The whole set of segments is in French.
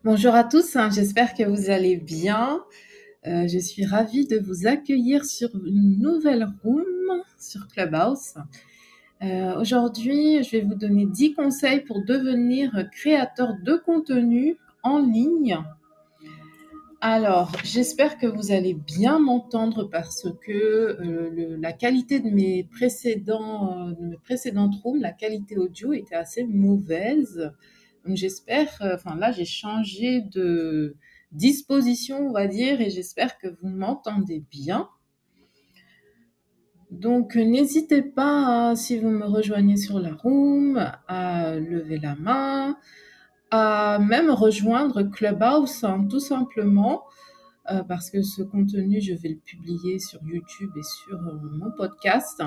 Bonjour à tous, j'espère que vous allez bien. Je suis ravie de vous accueillir sur une nouvelle room sur Clubhouse. Aujourd'hui, je vais vous donner 10 conseils pour devenir créateur de contenu en ligne. Alors, j'espère que vous allez bien m'entendre parce que la qualité de mes précédentes rooms, la qualité audio était assez mauvaise. Donc j'espère, enfin là j'ai changé de disposition, on va dire, et j'espère que vous m'entendez bien. Donc n'hésitez pas, si vous me rejoignez sur la room, à lever la main, à même rejoindre Clubhouse, tout simplement, parce que ce contenu, je vais le publier sur YouTube et sur mon podcast.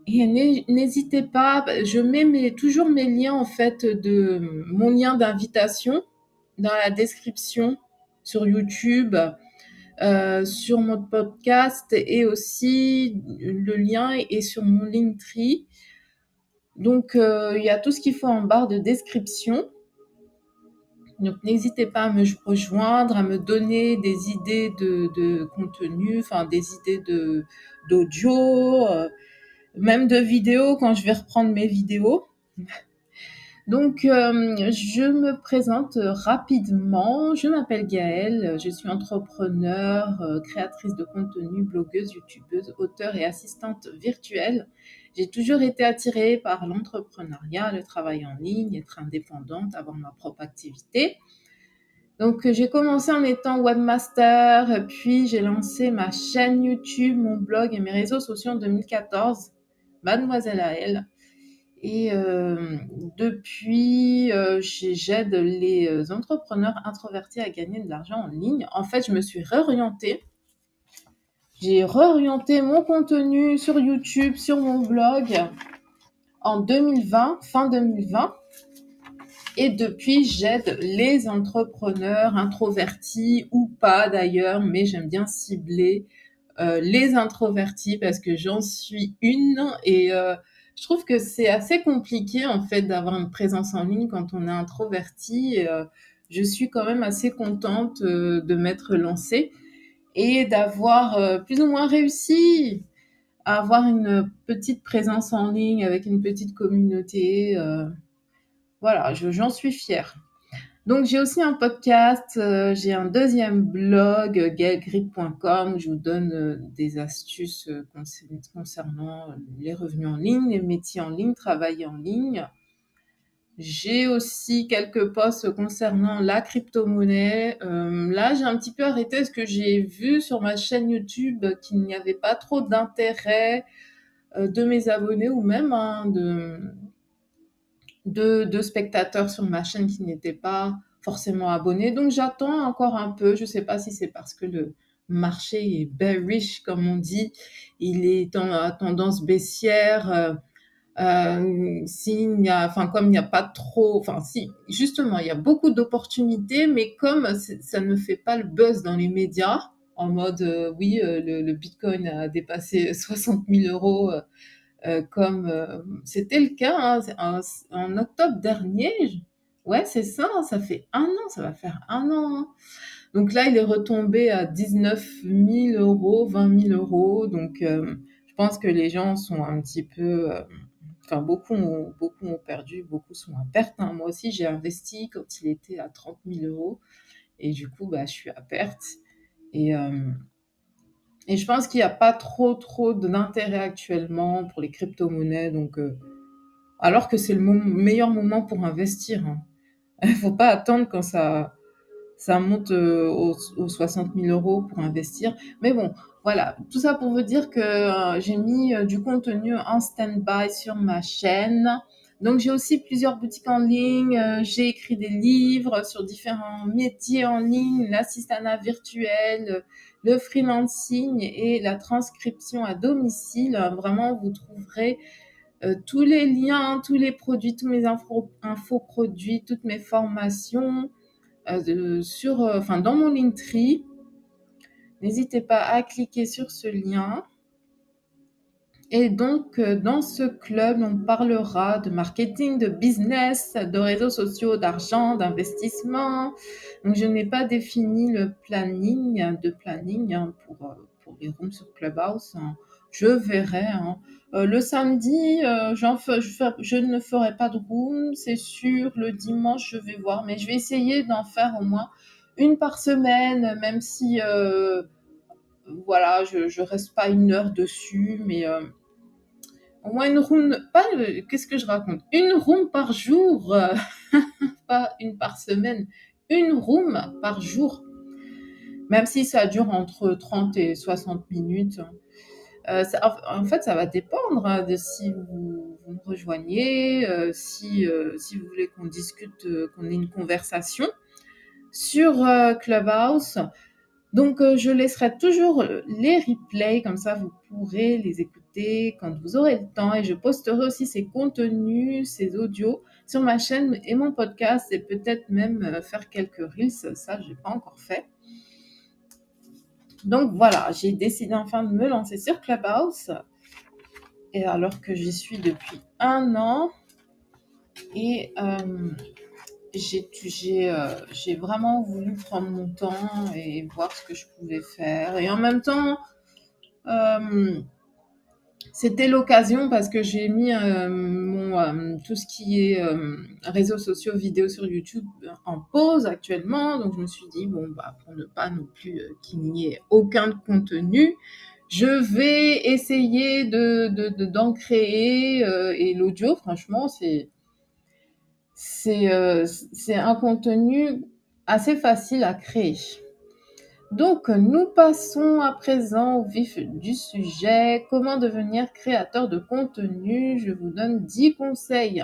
Et n'hésitez pas, je mets toujours mes liens en fait de mon lien d'invitation dans la description sur YouTube, sur mon podcast et aussi le lien est sur mon Linktree. Donc il y a tout ce qu'il faut en barre de description. Donc n'hésitez pas à me rejoindre, à me donner des idées de contenu, enfin des idées d'audio, même de vidéos quand je vais reprendre mes vidéos. Donc, je me présente rapidement. Je m'appelle Gaëlle, je suis entrepreneur, créatrice de contenu, blogueuse, youtubeuse, auteure et assistante virtuelle. J'ai toujours été attirée par l'entrepreneuriat, le travail en ligne, être indépendante, avoir ma propre activité. Donc, j'ai commencé en étant webmaster, puis j'ai lancé ma chaîne YouTube, mon blog et mes réseaux sociaux en 2014, Mademoiselle AL. Et depuis, j'aide les entrepreneurs introvertis à gagner de l'argent en ligne. En fait, je me suis réorientée. J'ai réorienté mon contenu sur YouTube, sur mon blog en 2020, fin 2020. Et depuis, j'aide les entrepreneurs introvertis ou pas d'ailleurs, mais j'aime bien cibler les introvertis parce que j'en suis une et je trouve que c'est assez compliqué en fait d'avoir une présence en ligne quand on est introverti. Je suis quand même assez contente de m'être lancée et d'avoir plus ou moins réussi à avoir une petite présence en ligne avec une petite communauté. Voilà, j'en suis fière. Donc, j'ai aussi un podcast, j'ai un deuxième blog, gaelgrip.com, où je vous donne des astuces concernant les revenus en ligne, les métiers en ligne, travailler en ligne. J'ai aussi quelques posts concernant la crypto-monnaie. Là, j'ai un petit peu arrêté parce que j'ai vu sur ma chaîne YouTube qu'il n'y avait pas trop d'intérêt de mes abonnés ou même de spectateurs sur ma chaîne qui n'étaient pas forcément abonnés. Donc j'attends encore un peu. Je ne sais pas si c'est parce que le marché est bearish, comme on dit. Il est à tendance baissière. Comme il n'y a pas trop, enfin si, justement, il y a beaucoup d'opportunités, mais comme ça ne fait pas le buzz dans les médias, en mode oui, le Bitcoin a dépassé 60 000 euros comme c'était le cas en octobre dernier. Ouais, c'est ça, ça fait un an, ça va faire un an, hein. Donc là, il est retombé à 19 000 euros, 20 000 euros. Donc, je pense que les gens sont un petit peu, enfin, beaucoup ont perdu, beaucoup sont à perte, hein. Moi aussi, j'ai investi quand il était à 30 000 euros. Et du coup, bah, je suis à perte. Et, et je pense qu'il n'y a pas trop d'intérêt actuellement pour les crypto-monnaies. Donc, alors que c'est le meilleur moment pour investir, hein. Il ne faut pas attendre quand ça monte aux 60 000 euros pour investir. Mais bon, voilà, tout ça pour vous dire que j'ai mis du contenu en stand-by sur ma chaîne. Donc j'ai aussi plusieurs boutiques en ligne, j'ai écrit des livres sur différents métiers en ligne, l'assistanat virtuel, le freelancing et la transcription à domicile. Vraiment, vous trouverez tous les liens, tous les produits, tous mes infoproduits, toutes mes formations dans mon Linktree. N'hésitez pas à cliquer sur ce lien. Et donc, dans ce club, on parlera de marketing, de business, de réseaux sociaux, d'argent, d'investissement. Donc, je n'ai pas défini le planning, pour les rooms sur Clubhouse, hein. Je verrai, hein. Le samedi, je ne ferai pas de room, c'est sûr. Le dimanche, je vais voir, mais je vais essayer d'en faire au moins une par semaine, même si, voilà, je reste pas 1 heure dessus, mais au moins une room, qu'est-ce que je raconte? Une room par jour, pas une par semaine, une room par jour, même si ça dure entre 30 et 60 minutes. En fait, ça va dépendre, hein, de si vous me rejoignez, si vous voulez qu'on discute, qu'on ait une conversation sur Clubhouse. Donc, je laisserai toujours les replays, comme ça vous pourrez les écouter quand vous aurez le temps. Et je posterai aussi ces contenus, ces audios sur ma chaîne et mon podcast, et peut-être même faire quelques reels. Ça, je n'ai pas encore fait. Donc voilà, j'ai décidé enfin de me lancer sur Clubhouse, et alors que j'y suis depuis 1 an. Et j'ai vraiment voulu prendre mon temps et voir ce que je pouvais faire. Et en même temps, c'était l'occasion parce que j'ai mis tout ce qui est réseaux sociaux, vidéos sur YouTube en pause actuellement. Donc je me suis dit, bon, bah, pour ne pas non plus qu'il n'y ait aucun contenu, je vais essayer d'en créer. Et l'audio, franchement, c'est un contenu assez facile à créer. Donc, nous passons à présent au vif du sujet. Comment devenir créateur de contenu? Je vous donne 10 conseils.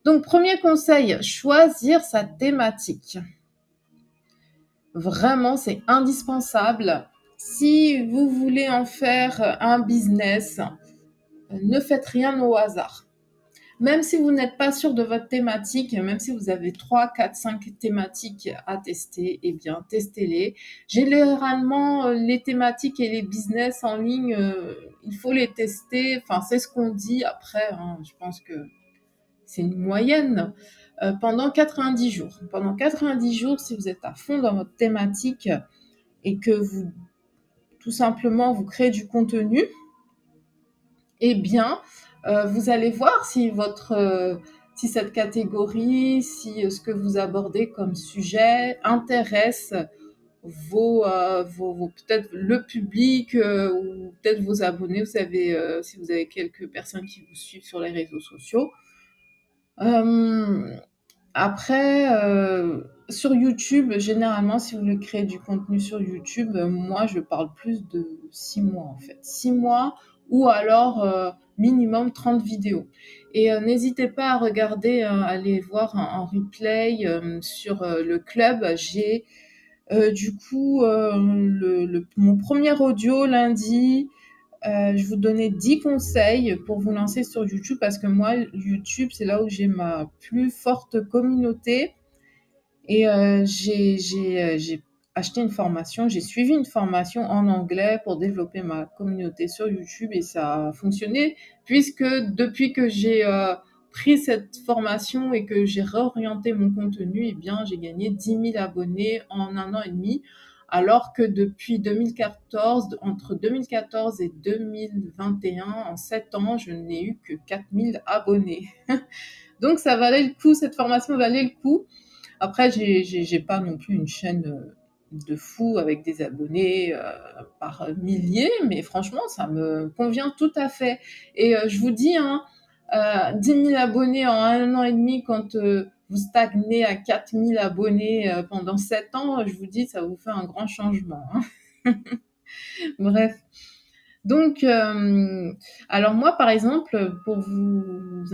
Donc, premier conseil, choisir sa thématique. Vraiment, c'est indispensable. Si vous voulez en faire un business, ne faites rien au hasard. Même si vous n'êtes pas sûr de votre thématique, même si vous avez 3, 4, 5 thématiques à tester, eh bien, testez-les. Généralement, les thématiques et les business en ligne, il faut les tester. Enfin, c'est ce qu'on dit après, hein. Je pense que c'est une moyenne. Pendant 90 jours. Pendant 90 jours, si vous êtes à fond dans votre thématique et que vous, tout simplement, vous créez du contenu, eh bien, vous allez voir si si cette catégorie, si ce que vous abordez comme sujet intéresse peut-être le public, ou peut-être vos abonnés. Vous savez, si vous avez quelques personnes qui vous suivent sur les réseaux sociaux. Après, sur YouTube, généralement, si vous voulez créer du contenu sur YouTube, moi, je parle plus de 6 mois, en fait. 6 mois, ou alors minimum 30 vidéos. Et n'hésitez pas à regarder, aller voir en replay sur le club. J'ai du coup mon premier audio lundi. Je vous donnais 10 conseils pour vous lancer sur YouTube, parce que moi, YouTube, c'est là où j'ai ma plus forte communauté. Et j'ai acheté une formation, j'ai suivi une formation en anglais pour développer ma communauté sur YouTube, et ça a fonctionné, puisque depuis que j'ai pris cette formation et que j'ai réorienté mon contenu, eh bien, j'ai gagné 10 000 abonnés en 1 an et demi. Alors que depuis 2014, entre 2014 et 2021, en 7 ans, je n'ai eu que 4 000 abonnés. Donc, ça valait le coup, cette formation valait le coup. Après, j'ai pas non plus une chaîne de fou avec des abonnés par milliers, mais franchement, ça me convient tout à fait. Et je vous dis, hein, 10 000 abonnés en 1 an et demi, quand vous stagnez à 4 000 abonnés pendant 7 ans, je vous dis, ça vous fait un grand changement, hein. Bref. Donc, alors moi, par exemple, pour vous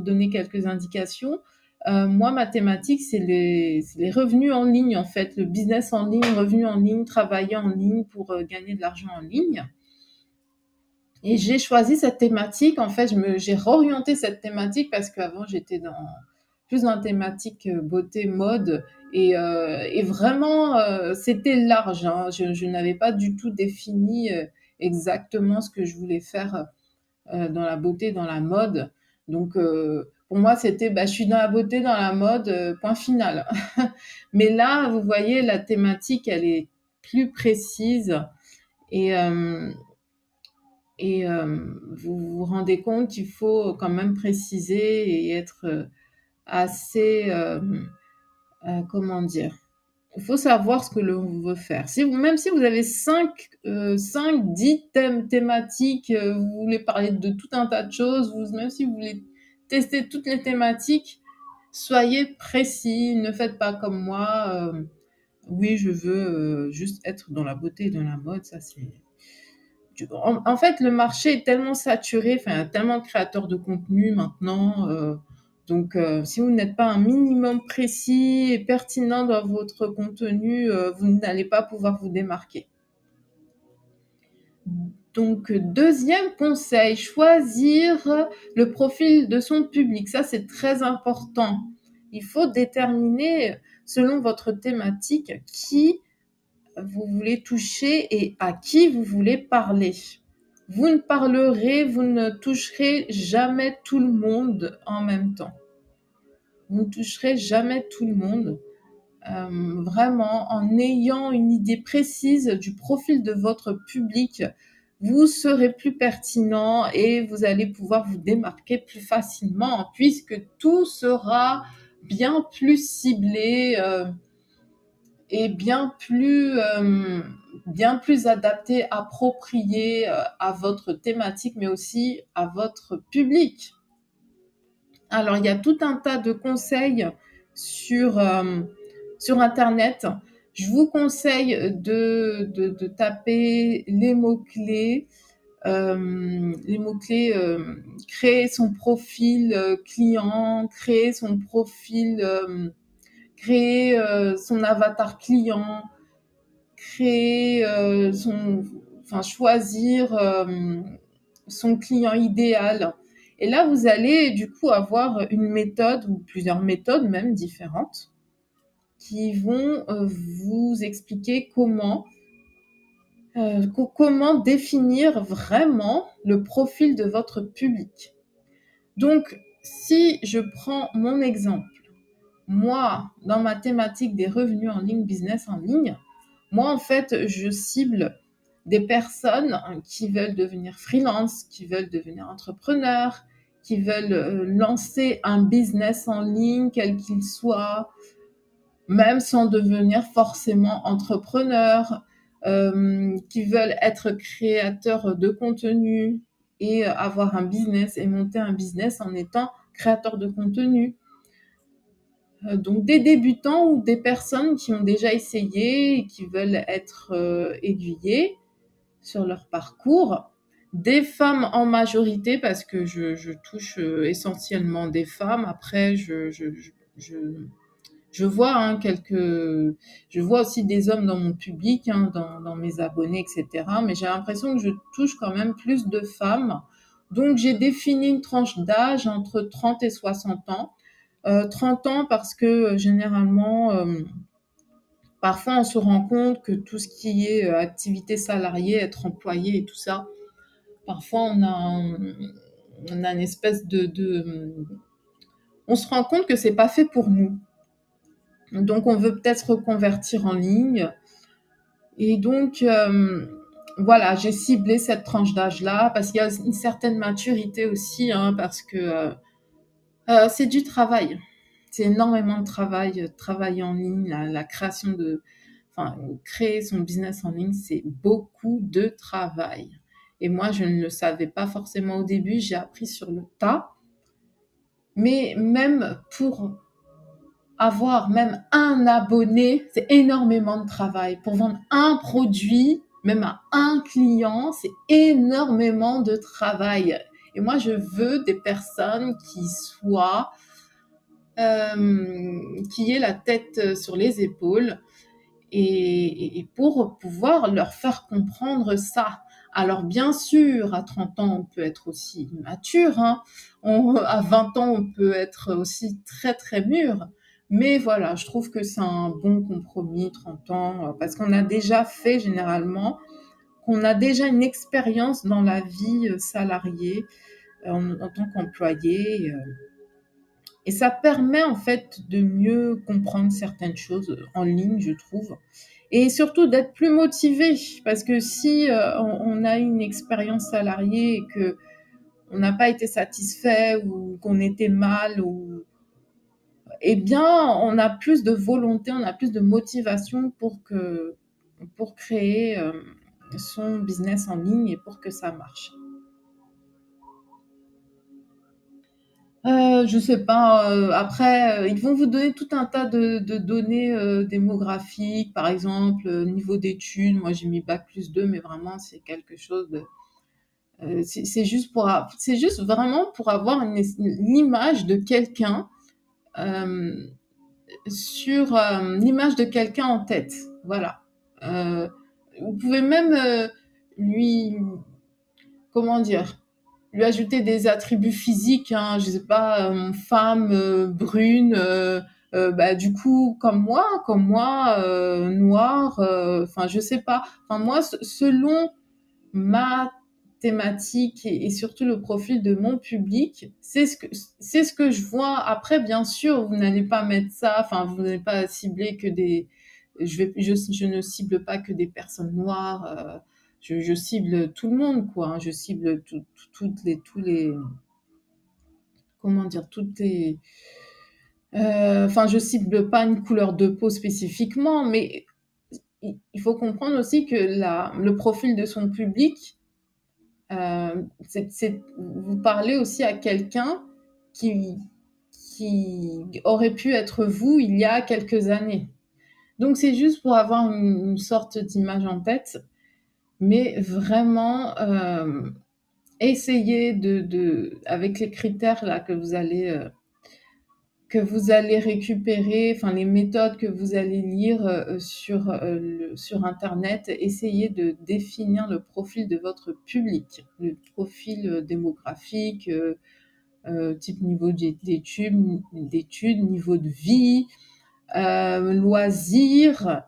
donner quelques indications, moi, ma thématique, c'est les revenus en ligne, en fait, le business en ligne, revenus en ligne, travailler en ligne pour gagner de l'argent en ligne. Et j'ai choisi cette thématique, en fait, j'ai réorienté cette thématique parce qu'avant, j'étais plus dans la thématique beauté, mode, et vraiment, c'était large, hein. Je n'avais pas du tout défini exactement ce que je voulais faire dans la beauté, dans la mode. Donc, pour moi, c'était, je suis dans la beauté, dans la mode, point final. Mais là, vous voyez, la thématique, elle est plus précise et, vous vous rendez compte qu'il faut quand même préciser et être assez, comment dire, il faut savoir ce que l'on veut faire. Même si vous avez 10 thématiques, vous voulez parler de tout un tas de choses, même si vous voulez tester toutes les thématiques, soyez précis, ne faites pas comme moi. Oui, je veux juste être dans la beauté et dans la mode, ça c'est... En fait, le marché est tellement saturé, enfin, il y a tellement de créateurs de contenu maintenant. Donc, si vous n'êtes pas un minimum précis et pertinent dans votre contenu, vous n'allez pas pouvoir vous démarquer. Donc, deuxième conseil, choisir le profil de son public. Ça, c'est très important. Il faut déterminer, selon votre thématique, qui vous voulez toucher et à qui vous voulez parler. Vous ne toucherez jamais tout le monde en même temps. Vous ne toucherez jamais tout le monde. Vraiment, en ayant une idée précise du profil de votre public, vous serez plus pertinent et vous allez pouvoir vous démarquer plus facilement puisque tout sera bien plus ciblé et bien plus adapté, approprié à votre thématique, mais aussi à votre public. Alors, il y a tout un tas de conseils sur Internet. Je vous conseille de taper les mots-clés. Créer son profil client, créer son profil, créer son avatar client, choisir son client idéal. Et là, vous allez du coup avoir une méthode ou plusieurs méthodes même différentes qui vont vous expliquer comment définir vraiment le profil de votre public. Donc, si je prends mon exemple, moi, dans ma thématique des revenus en ligne, business en ligne, moi, en fait, je cible des personnes qui veulent devenir freelance, qui veulent devenir entrepreneurs, qui veulent lancer un business en ligne, quel qu'il soit, même sans devenir forcément entrepreneur, qui veulent être créateurs de contenu et avoir un business et monter un business en étant créateur de contenu. Donc des débutants ou des personnes qui ont déjà essayé et qui veulent être aiguillées sur leur parcours. Des femmes en majorité parce que je touche essentiellement des femmes. Après, je vois je vois aussi des hommes dans mon public, dans mes abonnés, etc. Mais j'ai l'impression que je touche quand même plus de femmes. Donc j'ai défini une tranche d'âge entre 30 et 60 ans. 30 ans parce que généralement, parfois on se rend compte que tout ce qui est activité salariée, être employé et tout ça, parfois on a une espèce on se rend compte que c'est pas fait pour nous. Donc on veut peut-être se reconvertir en ligne. Et donc voilà, j'ai ciblé cette tranche d'âge-là parce qu'il y a une certaine maturité aussi, parce que c'est du travail. C'est énormément de travail, travailler en ligne, la création créer son business en ligne, c'est beaucoup de travail. Et moi, je ne le savais pas forcément au début, j'ai appris sur le tas. Mais même pour avoir même un abonné, c'est énormément de travail. Pour vendre un produit, même à un client, c'est énormément de travail. Et moi, je veux des personnes qui soient qui aient la tête sur les épaules et pour pouvoir leur faire comprendre ça. Alors bien sûr, à 30 ans, on peut être aussi mature, à 20 ans, on peut être aussi très très mûr, mais voilà, je trouve que c'est un bon compromis, 30 ans, parce qu'on a déjà fait généralement qu'on a déjà une expérience dans la vie salariée en tant qu'employé. Et ça permet en fait de mieux comprendre certaines choses en ligne, je trouve. Et surtout d'être plus motivé. Parce que si on a une expérience salariée et que on n'a pas été satisfait ou qu'on était mal, eh bien, on a plus de volonté, on a plus de motivation pour créer son business en ligne et pour que ça marche. Je sais pas. Après, ils vont vous donner tout un tas de données démographiques, par exemple, niveau d'études. Moi, j'ai mis bac+2, mais vraiment, c'est quelque chose de. C'est juste vraiment pour avoir l'image de quelqu'un euh, sur l'image de quelqu'un en tête. Voilà. Euh, Vous pouvez même lui, comment dire, lui ajouter des attributs physiques, hein, je sais pas, femme, brune, bah, du coup, comme moi, noire, enfin, je sais pas. Enfin, moi, selon ma thématique et surtout le profil de mon public, c'est ce que je vois. Après, bien sûr, vous n'allez pas mettre ça, enfin, vous n'allez pas cibler que des, je ne cible pas que des personnes noires, je cible tout le monde, quoi, hein. Je cible tous les, comment dire, toutes les, enfin, je cible pas une couleur de peau spécifiquement, mais il faut comprendre aussi que le profil de son public, vous parlez aussi à quelqu'un qui, qui aurait pu être vous il y a quelques années. Donc c'est juste pour avoir une sorte d'image en tête, mais vraiment essayez avec les critères là que vous allez récupérer, enfin les méthodes que vous allez lire sur Internet, essayez de définir le profil de votre public, le profil démographique, type niveau d'études, niveau de vie, loisirs,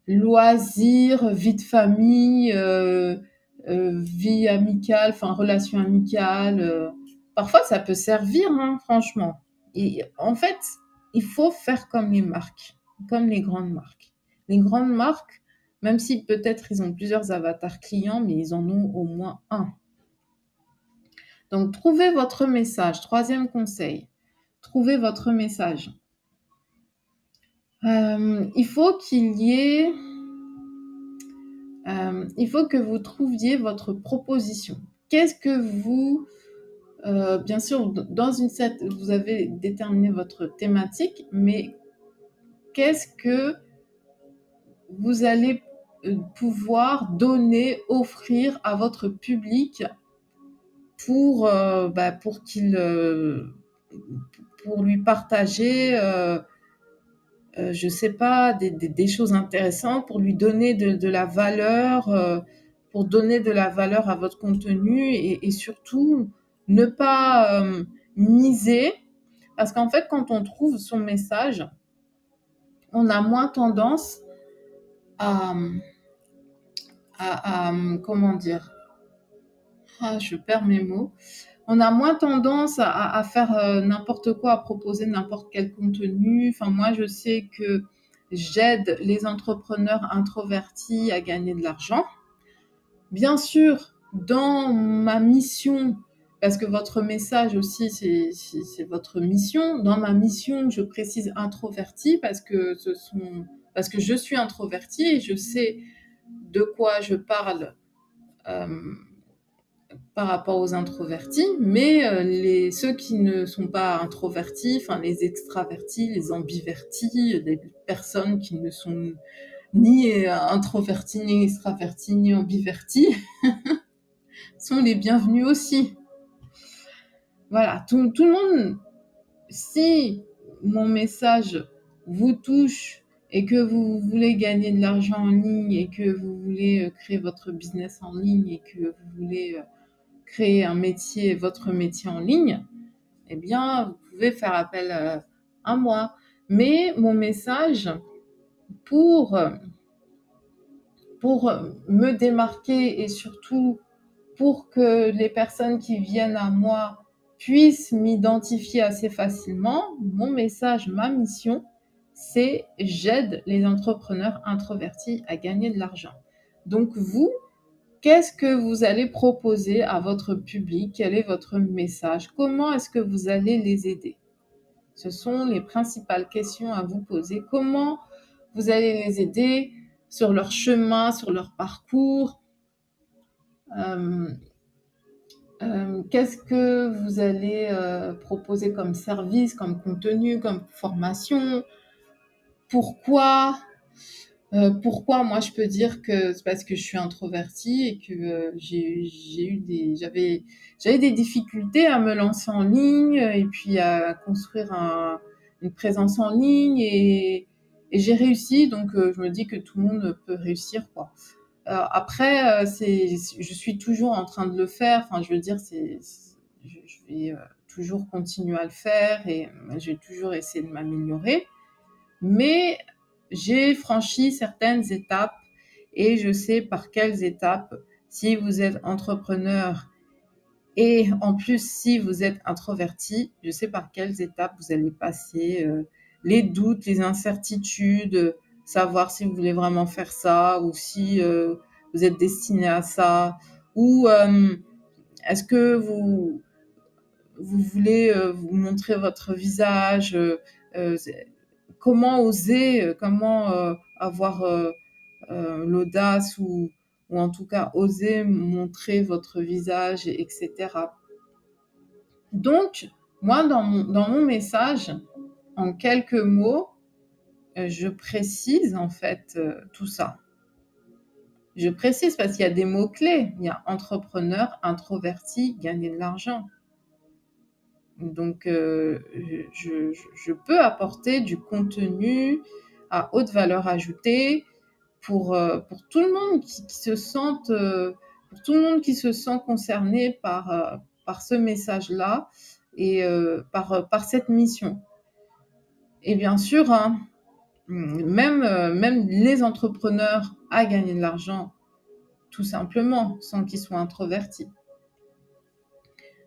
vie de famille, vie amicale, enfin relation amicale. Parfois, ça peut servir, hein, franchement. Et en fait, il faut faire comme les marques, comme les grandes marques. Les grandes marques, même si peut-être ils ont plusieurs avatars clients, mais ils en ont au moins un. Donc, trouvez votre message. Troisième conseil, trouvez votre message. Il faut que vous trouviez votre proposition. Qu'est-ce que vous... bien sûr, vous avez déterminé votre thématique, mais qu'est-ce que vous allez pouvoir donner, offrir à votre public pour pour lui partager, je sais pas, des choses intéressantes, pour lui donner de la valeur, pour donner de la valeur à votre contenu et surtout ne pas miser, parce qu'en fait, quand on trouve son message, on a moins tendance à, comment dire, je perds mes mots. On a moins tendance à faire n'importe quoi, à proposer n'importe quel contenu. Enfin, moi, je sais que j'aide les entrepreneurs introvertis à gagner de l'argent. Bien sûr, dans ma mission, parce que votre message aussi, c'est votre mission. Dans ma mission, je précise introverti parce que je suis introvertie et je sais de quoi je parle euh, par rapport aux introvertis, mais ceux qui ne sont pas introvertis, enfin les extravertis, les ambivertis, les personnes qui ne sont ni introvertis, ni extravertis, ni ambivertis, sont les bienvenus aussi. Voilà, tout le monde, si mon message vous touche et que vous voulez gagner de l'argent en ligne et que vous voulez créer votre business en ligne et que vous voulez créer votre métier en ligne, eh bien, vous pouvez faire appel à moi. Mais mon message pour pour me démarquer et surtout pour que les personnes qui viennent à moi puissent m'identifier assez facilement, mon message, ma mission, c'est j'aide les entrepreneurs introvertis à gagner de l'argent. Donc vous, qu'est-ce que vous allez proposer à votre public? Quel est votre message? Comment est-ce que vous allez les aider? Ce sont les principales questions à vous poser. Comment vous allez les aider sur leur chemin, sur leur parcours? Qu'est-ce que vous allez proposer comme service, comme contenu, comme formation? Pourquoi pourquoi moi je peux dire que c'est parce que je suis introvertie et que j'avais des difficultés à me lancer en ligne et puis à construire une présence en ligne et j'ai réussi, donc je me dis que tout le monde peut réussir, quoi. Après, je suis toujours en train de le faire. Enfin, je veux dire, je vais toujours continuer à le faire et je vais toujours essayer de m'améliorer. Mais j'ai franchi certaines étapes et je sais par quelles étapes, si vous êtes entrepreneur et en plus si vous êtes introverti, je sais par quelles étapes vous allez passer, les doutes, les incertitudes, savoir si vous voulez vraiment faire ça ou si vous êtes destiné à ça, ou est-ce que vous voulez vous montrer votre visage, comment oser, comment avoir l'audace ou en tout cas oser montrer votre visage, etc. Donc, moi, dans mon message, en quelques mots, je précise en fait tout ça. Je précise parce qu'il y a des mots-clés. Il y a entrepreneur, introverti, gagner de l'argent. Donc, je peux apporter du contenu à haute valeur ajoutée pour tout le monde qui se sente, pour tout le monde qui se sent concerné par ce message-là et par cette mission. Et bien sûr, hein, même les entrepreneurs à gagner de l'argent, tout simplement, sans qu'ils soient introvertis.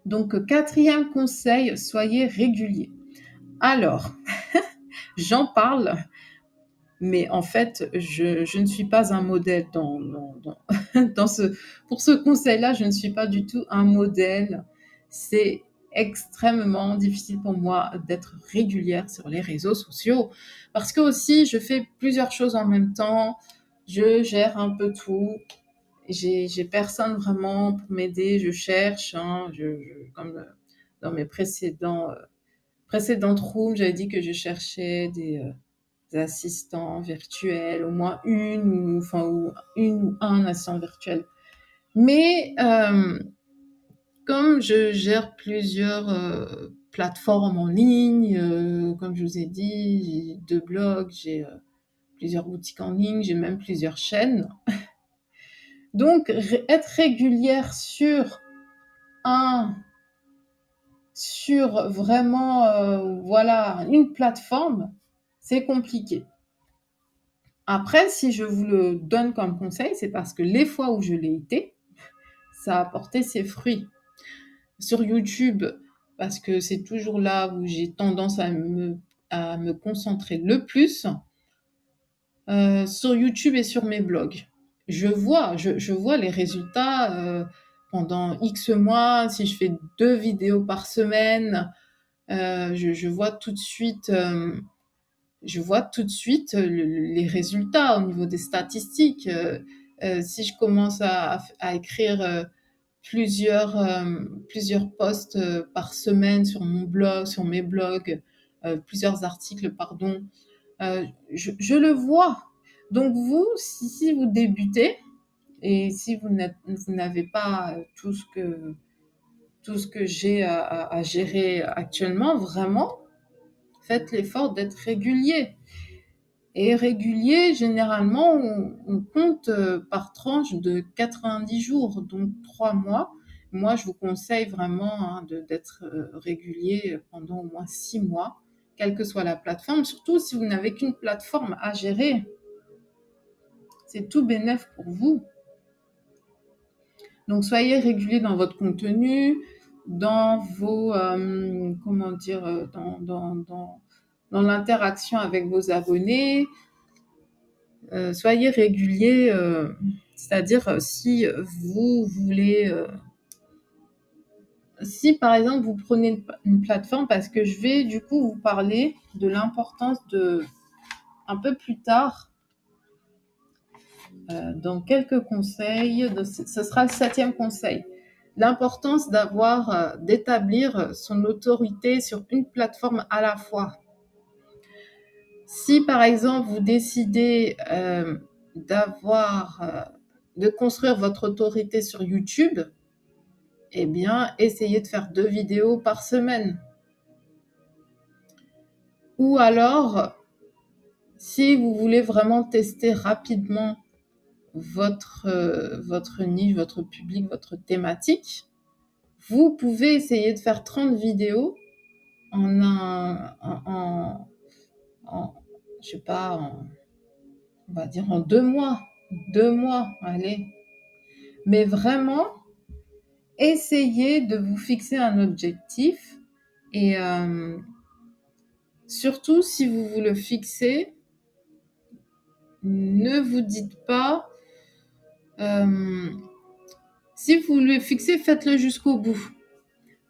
Donc, 4e conseil, soyez réguliers. Alors, j'en parle, mais en fait, je ne suis pas un modèle pour ce conseil-là, je ne suis pas du tout un modèle. C'est extrêmement difficile pour moi d'être régulière sur les réseaux sociaux parce que aussi, je fais plusieurs choses en même temps. Je gère un peu tout. J'ai personne vraiment pour m'aider. Je cherche, hein, comme dans mes précédentes rooms, j'avais dit que je cherchais des assistants virtuels, au moins une ou un assistant virtuel. Mais comme je gère plusieurs plateformes en ligne, comme je vous ai dit, j'ai 2 blogs, j'ai plusieurs boutiques en ligne, j'ai même plusieurs chaînes. Donc, être régulière sur vraiment voilà, une plateforme, c'est compliqué. Après, si je vous le donne comme conseil, c'est parce que les fois où je l'ai été, ça a porté ses fruits. Sur YouTube, parce que c'est toujours là où j'ai tendance à me concentrer le plus, sur YouTube et sur mes blogs. Je vois les résultats pendant X mois, si je fais 2 vidéos par semaine, je vois tout de suite les résultats au niveau des statistiques. Si je commence à écrire plusieurs posts par semaine sur mon blog, sur mes blogs, plusieurs articles, pardon, je le vois. Donc vous, si vous débutez et si vous n'avez pas tout ce que j'ai à gérer actuellement, vraiment, faites l'effort d'être régulier. Et régulier, généralement, on compte par tranche de 90 jours, donc 3 mois. Moi, je vous conseille vraiment d'être régulier pendant au moins 6 mois, quelle que soit la plateforme, surtout si vous n'avez qu'une plateforme à gérer. c'est tout bénef pour vous. Donc, soyez régulier dans votre contenu, dans vos, comment dire, dans l'interaction avec vos abonnés. Soyez régulier, c'est-à-dire si vous voulez, si par exemple vous prenez une plateforme, parce que je vais du coup vous parler de l'importance de, un peu plus tard, dans quelques conseils, ce sera le 7e conseil. L'importance d'établir son autorité sur une plateforme à la fois. Si par exemple vous décidez de construire votre autorité sur YouTube, eh bien, essayez de faire 2 vidéos par semaine. Ou alors, si vous voulez vraiment tester rapidement votre niche, votre public, votre thématique, vous pouvez essayer de faire 30 vidéos je sais pas, on va dire en 2 mois. 2 mois, allez. Mais vraiment, essayez de vous fixer un objectif et surtout, si vous vous le fixez, ne vous dites pas... si vous le fixez, faites-le jusqu'au bout.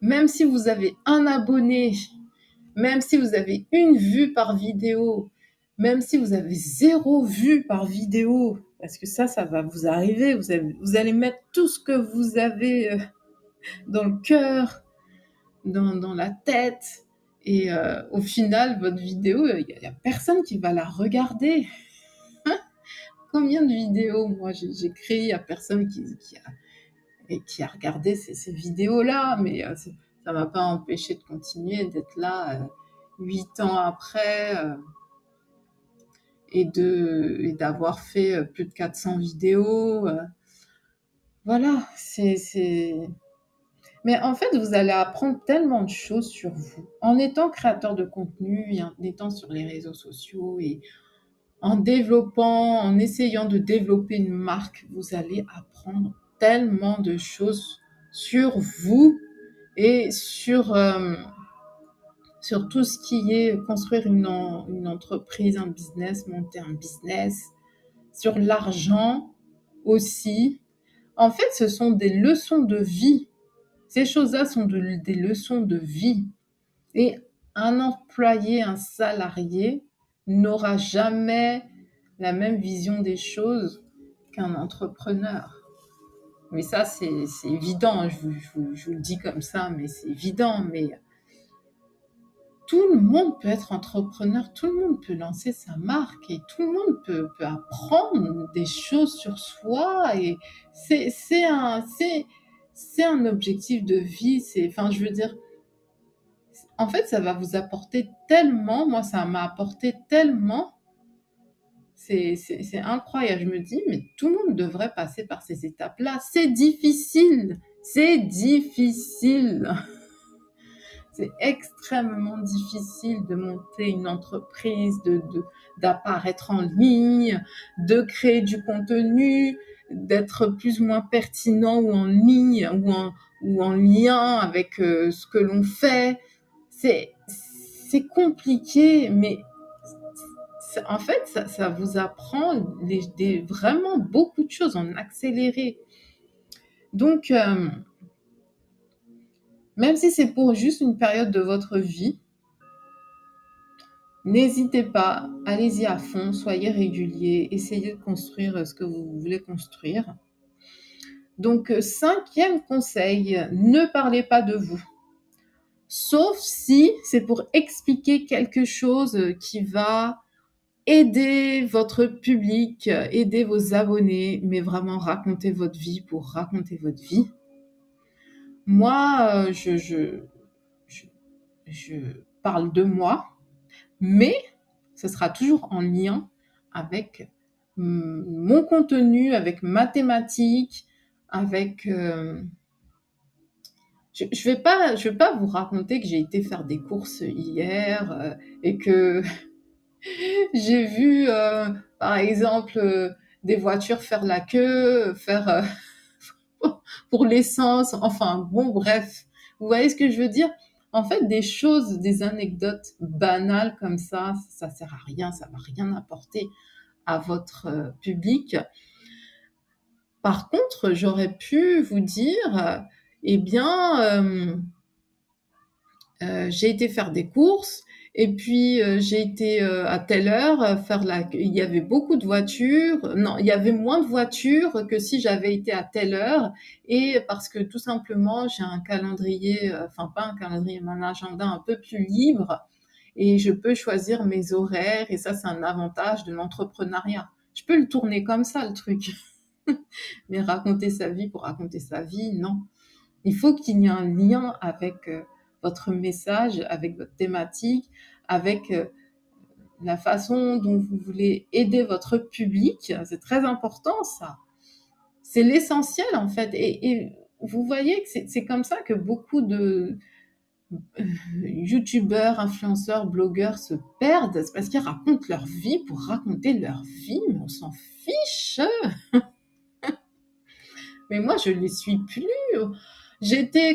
Même si vous avez un abonné, même si vous avez 1 vue par vidéo, même si vous avez 0 vue par vidéo, parce que ça va vous arriver, vous allez mettre tout ce que vous avez dans le cœur, dans la tête, et au final, votre vidéo, il n'y a personne qui va la regarder. Combien de vidéos, moi, j'ai créé, il n'y a personne qui a regardé ces vidéos-là, mais ça ne m'a pas empêché de continuer, d'être là 8 ans après, et d'avoir fait plus de 400 vidéos. Voilà, Mais en fait, vous allez apprendre tellement de choses sur vous. En étant créateur de contenu, et en étant sur les réseaux sociaux, et en essayant de développer une marque, vous allez apprendre tellement de choses sur vous et sur tout ce qui est construire une entreprise, un business, monter un business, sur l'argent aussi. En fait, ce sont des leçons de vie. Ces choses-là sont des leçons de vie. Et un employé, un salarié n'aura jamais la même vision des choses qu'un entrepreneur. Mais ça, c'est évident, je vous le dis comme ça, mais c'est évident. Mais tout le monde peut être entrepreneur, tout le monde peut lancer sa marque et tout le monde peut apprendre des choses sur soi. Et c'est un objectif de vie. Enfin, je veux dire, en fait, ça va vous apporter tellement. Moi, ça m'a apporté tellement. C'est incroyable. Je me dis, mais tout le monde devrait passer par ces étapes-là. C'est difficile. C'est difficile. C'est extrêmement difficile de monter une entreprise, d'apparaître en ligne, de créer du contenu, d'être plus ou moins pertinent ou en ligne ou en lien avec ce que l'on fait. C'est compliqué, mais en fait, ça vous apprend vraiment beaucoup de choses en accéléré. Donc, même si c'est pour juste une période de votre vie, n'hésitez pas, allez-y à fond, soyez régulier, essayez de construire ce que vous voulez construire. Donc, 5e conseil, ne parlez pas de vous. Sauf si c'est pour expliquer quelque chose qui va aider votre public, aider vos abonnés, mais vraiment raconter votre vie pour raconter votre vie. Moi, je parle de moi, mais ce sera toujours en lien avec mon contenu, avec ma thématique, avec... je vais pas vous raconter que j'ai été faire des courses hier et que j'ai vu, par exemple, des voitures faire la queue, faire pour l'essence, enfin bon, bref. Vous voyez ce que je veux dire? En fait, des choses, des anecdotes banales comme ça sert à rien, ça va rien apporter à votre public. Par contre, j'aurais pu vous dire, eh bien, j'ai été faire des courses et puis j'ai été à telle heure il y avait beaucoup de voitures. Non, il y avait moins de voitures que si j'avais été à telle heure et parce que tout simplement j'ai un calendrier, enfin pas un calendrier, mais un agenda un peu plus libre et je peux choisir mes horaires et ça c'est un avantage de l'entrepreneuriat. Je peux le tourner comme ça le truc. Mais raconter sa vie pour raconter sa vie, non. Il faut qu'il y ait un lien avec votre message, avec votre thématique, avec la façon dont vous voulez aider votre public. C'est très important, ça. C'est l'essentiel, en fait. Et vous voyez que c'est comme ça que beaucoup de youtubeurs, influenceurs, blogueurs se perdent. C'est parce qu'ils racontent leur vie pour raconter leur vie, mais on s'en fiche. Mais moi, je les suis plus.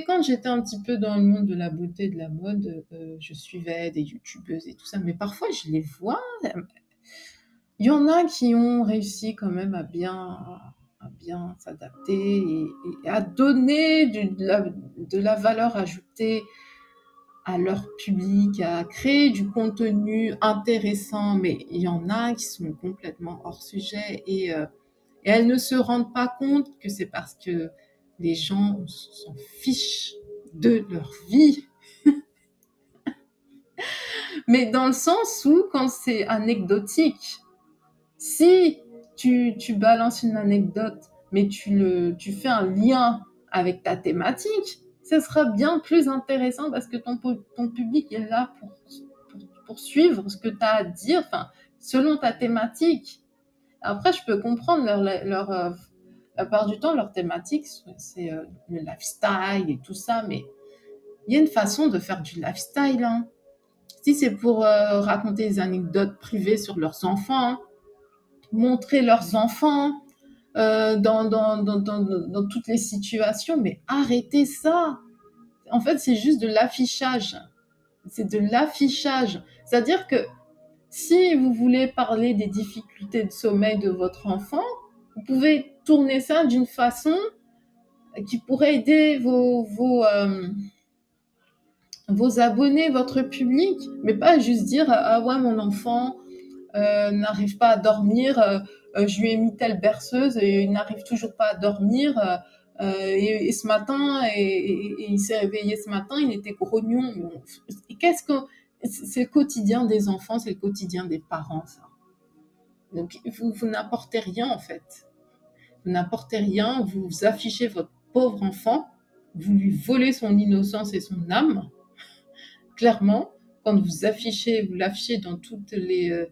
Quand j'étais un petit peu dans le monde de la beauté et de la mode, je suivais des youtubeuses et tout ça, mais parfois je les vois. Il y en a qui ont réussi quand même à bien s'adapter et à donner de la valeur ajoutée à leur public, à créer du contenu intéressant, mais il y en a qui sont complètement hors sujet et elles ne se rendent pas compte que c'est parce que les gens s'en fichent de leur vie. Mais dans le sens où, quand c'est anecdotique, si tu balances une anecdote, mais tu fais un lien avec ta thématique, ce sera bien plus intéressant parce que ton public est là pour suivre ce que tu as à dire, enfin, selon ta thématique. Après, je peux comprendre la part du temps, leur thématique, c'est le lifestyle et tout ça, mais il y a une façon de faire du lifestyle. Hein. Si c'est pour raconter des anecdotes privées sur leurs enfants, montrer leurs enfants dans toutes les situations, mais arrêtez ça. En fait, c'est juste de l'affichage. C'est de l'affichage. C'est-à-dire que si vous voulez parler des difficultés de sommeil de votre enfant, vous pouvez tourner ça d'une façon qui pourrait aider vos abonnés, votre public, mais pas juste dire ah ouais mon enfant n'arrive pas à dormir, je lui ai mis telle berceuse et il n'arrive toujours pas à dormir et ce matin et il s'est réveillé ce matin, il était grognon. Qu'est-ce que c'est le quotidien des enfants, c'est le quotidien des parents ça. Donc vous n'apportez rien en fait. Vous n'apportez rien, vous affichez votre pauvre enfant, vous lui volez son innocence et son âme. Clairement, quand vous l'affichez dans toutes les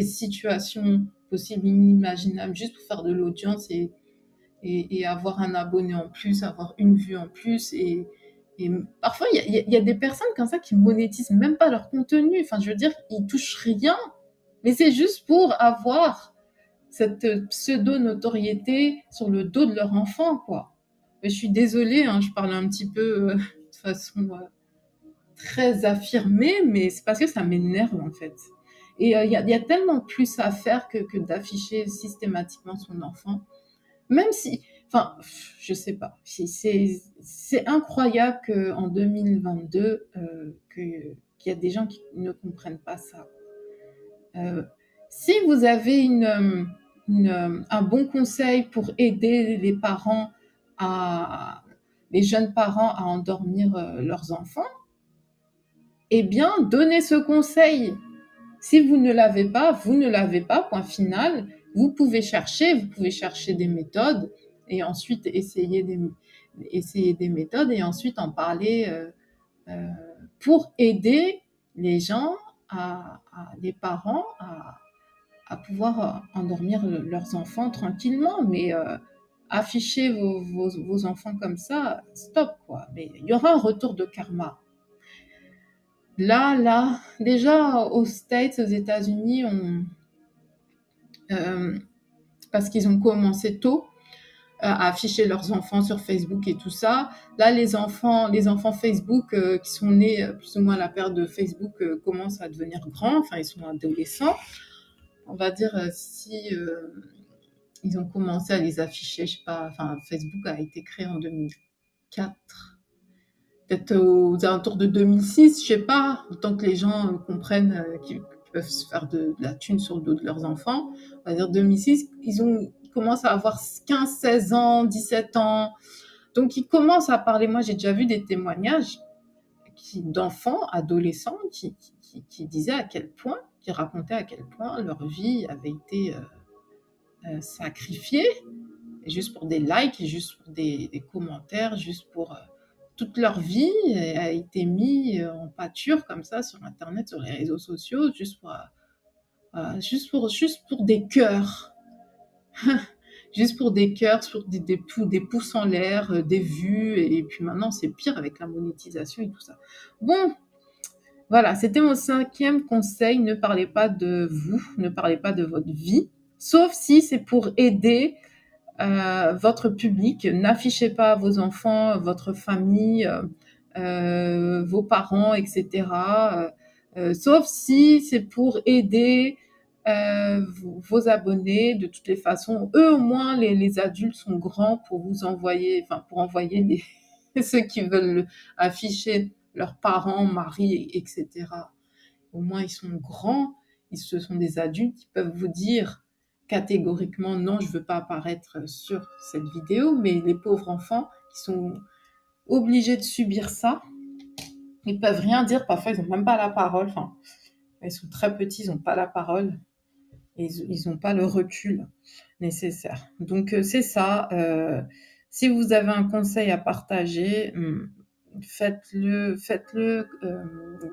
situations possibles et inimaginables, juste pour faire de l'audience et avoir un abonné en plus, avoir une vue en plus. Et parfois, il y a des personnes comme ça qui monétisent même pas leur contenu. Enfin, je veux dire, ils touchent rien, mais c'est juste pour avoir cette pseudo-notoriété sur le dos de leur enfant, quoi. Mais je suis désolée, hein, je parle un petit peu de façon très affirmée, mais c'est parce que ça m'énerve, en fait. Et il y a tellement plus à faire que d'afficher systématiquement son enfant. Même si, enfin, je sais pas. C'est incroyable qu'en 2022, qu'il y a des gens qui ne comprennent pas ça. Si vous avez un bon conseil pour aider les jeunes parents à endormir leurs enfants, eh bien, donnez ce conseil. Si vous ne l'avez pas, vous ne l'avez pas, point final. Vous pouvez chercher des méthodes et ensuite essayer des méthodes et ensuite en parler pour aider les gens, les parents à pouvoir endormir leurs enfants tranquillement. Mais afficher vos enfants comme ça, stop quoi. Mais il y aura un retour de karma. Là, déjà aux States, aux États-Unis, parce qu'ils ont commencé tôt à afficher leurs enfants sur Facebook et tout ça. Là, les enfants Facebook qui sont nés plus ou moins à la période de Facebook commencent à devenir grands, enfin ils sont adolescents. On va dire si ils ont commencé à les afficher, je sais pas, enfin Facebook a été créé en 2004, peut-être aux alentours de 2006, je sais pas, autant que les gens comprennent qu'ils peuvent se faire de la thune sur le dos de leurs enfants. On va dire 2006, ils commencent à avoir 15, 16 ans, 17 ans. Donc, ils commencent à parler. Moi, j'ai déjà vu des témoignages d'enfants, adolescents, qui disaient à quel point, qui racontaient à quel point leur vie avait été sacrifiée, juste pour des likes, juste pour des commentaires, juste pour toute leur vie a été mise en pâture comme ça sur Internet, sur les réseaux sociaux, juste pour des cœurs. Juste pour des cœurs, pour des pouces en l'air, des vues, et puis maintenant c'est pire avec la monétisation et tout ça. Bon, voilà, c'était mon 5e conseil, ne parlez pas de vous, ne parlez pas de votre vie, sauf si c'est pour aider votre public. N'affichez pas vos enfants, votre famille, vos parents, etc. Sauf si c'est pour aider vos abonnés. De toutes les façons, eux au moins, les adultes sont grands pour vous envoyer, enfin pour envoyer ceux qui veulent afficher leurs parents, mari, etc. Au moins ils sont grands, ce sont des adultes qui peuvent vous dire catégoriquement non, je veux pas apparaître sur cette vidéo, mais les pauvres enfants qui sont obligés de subir ça, ils peuvent rien dire, parfois ils ont même pas la parole, enfin ils sont très petits, ils ont pas la parole, et ils ont pas le recul nécessaire. Donc c'est ça, si vous avez un conseil à partager, faites-le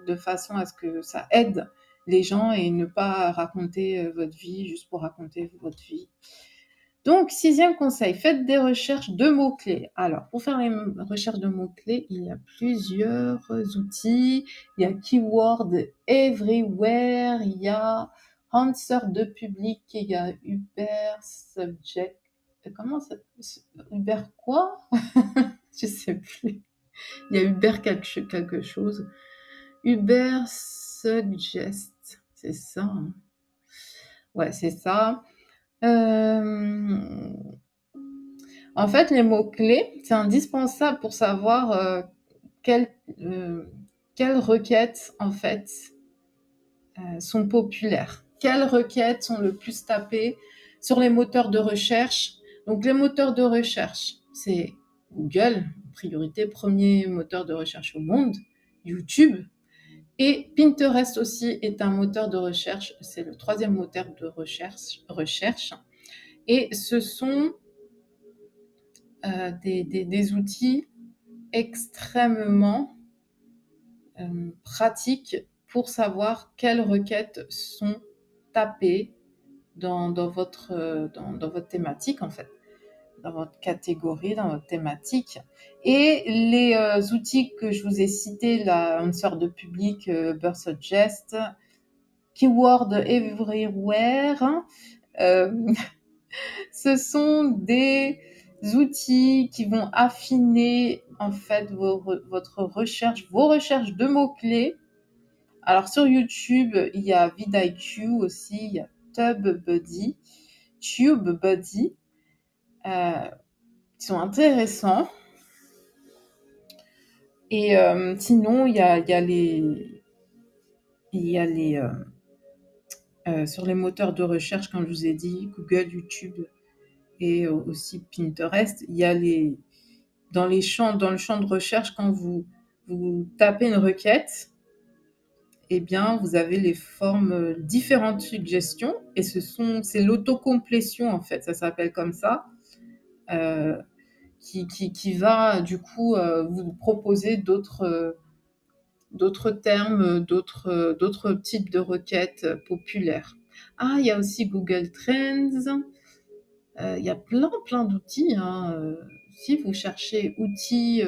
de façon à ce que ça aide les gens et ne pas raconter votre vie juste pour raconter votre vie. Donc, 6e conseil, faites des recherches de mots-clés. Alors, pour faire les recherches de mots-clés, il y a plusieurs outils. Il y a Keyword Everywhere, il y a Answer de Public, il y a Uber Subject. Comment ça? Uber quoi? Je sais plus. Il y a Uber quelque chose. Uber Suggest, c'est ça. Hein. Ouais, c'est ça. En fait, les mots-clés, c'est indispensable pour savoir quelles requêtes, en fait, sont populaires. Quelles requêtes sont le plus tapées sur les moteurs de recherche. Donc, les moteurs de recherche, c'est Google, en priorité, premier moteur de recherche au monde, YouTube, et Pinterest aussi est un moteur de recherche, c'est le 3e moteur de recherche. Et ce sont des outils extrêmement pratiques pour savoir quelles requêtes sont tapées dans votre thématique, en fait, dans votre catégorie, dans votre thématique. Et les outils que je vous ai cités, la Answer de Public, Uber Suggest, Keyword Everywhere, ce sont des outils qui vont affiner en fait votre recherche, vos recherches de mots-clés. Alors sur YouTube, il y a vidIQ aussi, il y a TubeBuddy, qui sont intéressants. Et sinon, il y a sur les moteurs de recherche, comme je vous ai dit, Google, YouTube et aussi Pinterest, il y a dans le champ de recherche, quand vous tapez une requête, eh bien, vous avez les formes différentes suggestions, et c'est l'autocomplétion, en fait, ça s'appelle comme ça, qui va, du coup, vous proposer d'autres termes, d'autres types de requêtes populaires. Ah, il y a aussi Google Trends. Il y a plein d'outils. Hein. Si vous cherchez outils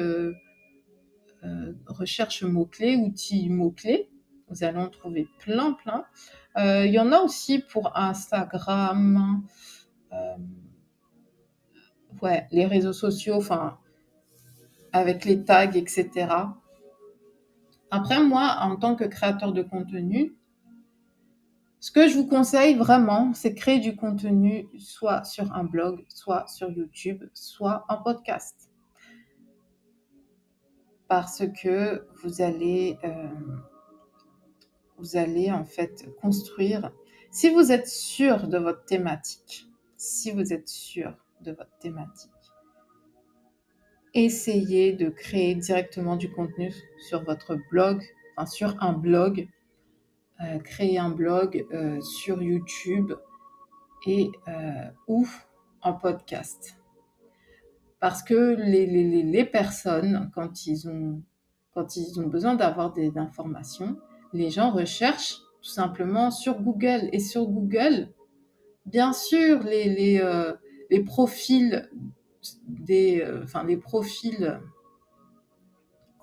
recherche mots-clés, outils mots-clés, vous allez en trouver plein. Il y en a aussi pour Instagram. les réseaux sociaux, enfin, avec les tags, etc. Après, moi, en tant que créateur de contenu, ce que je vous conseille vraiment, c'est créer du contenu soit sur un blog, soit sur YouTube, soit en podcast. Parce que vous allez en fait construire, si vous êtes sûr de votre thématique, essayez de créer directement du contenu sur votre blog, enfin sur un blog, créer un blog sur YouTube et ou en podcast. Parce que les personnes, quand ils ont besoin d'avoir des informations, les gens recherchent tout simplement sur Google. Et sur Google, bien sûr, les profils les profils,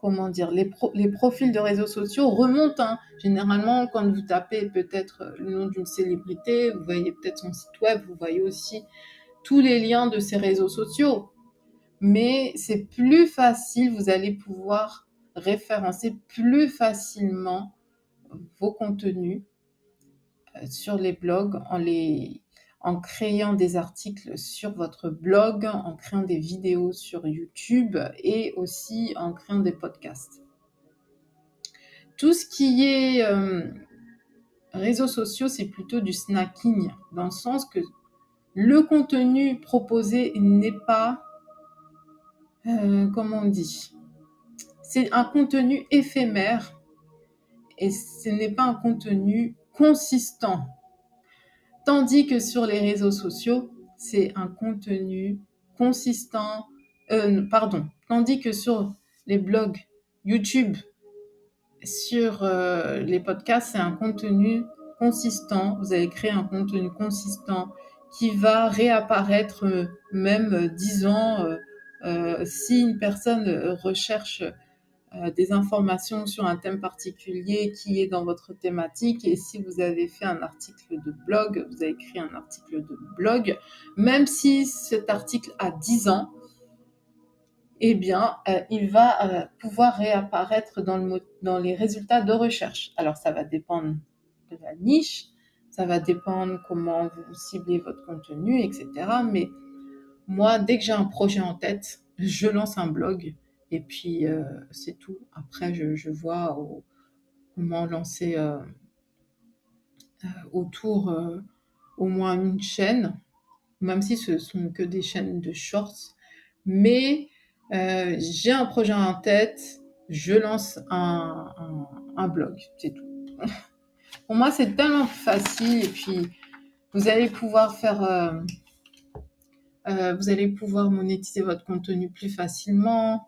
comment dire, les profils de réseaux sociaux remontent, hein. Généralement, quand vous tapez peut-être le nom d'une célébrité, vous voyez peut-être son site web, vous voyez aussi tous les liens de ces réseaux sociaux. Mais c'est plus facile, vous allez pouvoir référencer plus facilement vos contenus sur les blogs en créant des articles sur votre blog, en créant des vidéos sur YouTube et aussi en créant des podcasts. Tout ce qui est réseaux sociaux, c'est plutôt du snacking, dans le sens que le contenu proposé n'est pas, comment on dit, c'est un contenu éphémère et ce n'est pas un contenu consistant. Tandis que sur les réseaux sociaux, c'est un contenu consistant. Tandis que sur les blogs YouTube, sur les podcasts, c'est un contenu consistant. Vous allez créer un contenu consistant qui va réapparaître même 10 ans. Si une personne recherche des informations sur un thème particulier qui est dans votre thématique, et si vous avez fait un article de blog, vous avez écrit un article de blog, même si cet article a 10 ans, eh bien, il va pouvoir réapparaître dans les résultats de recherche. Alors, ça va dépendre de la niche, ça va dépendre comment vous ciblez votre contenu, etc. Mais moi, dès que j'ai un projet en tête, je lance un blog et puis c'est tout. Après, je vois comment lancer autour au moins une chaîne, même si ce sont que des chaînes de shorts. Mais j'ai un projet en tête, je lance un blog, c'est tout. Pour moi, c'est tellement plus facile et puis vous allez pouvoir vous allez pouvoir monétiser votre contenu plus facilement.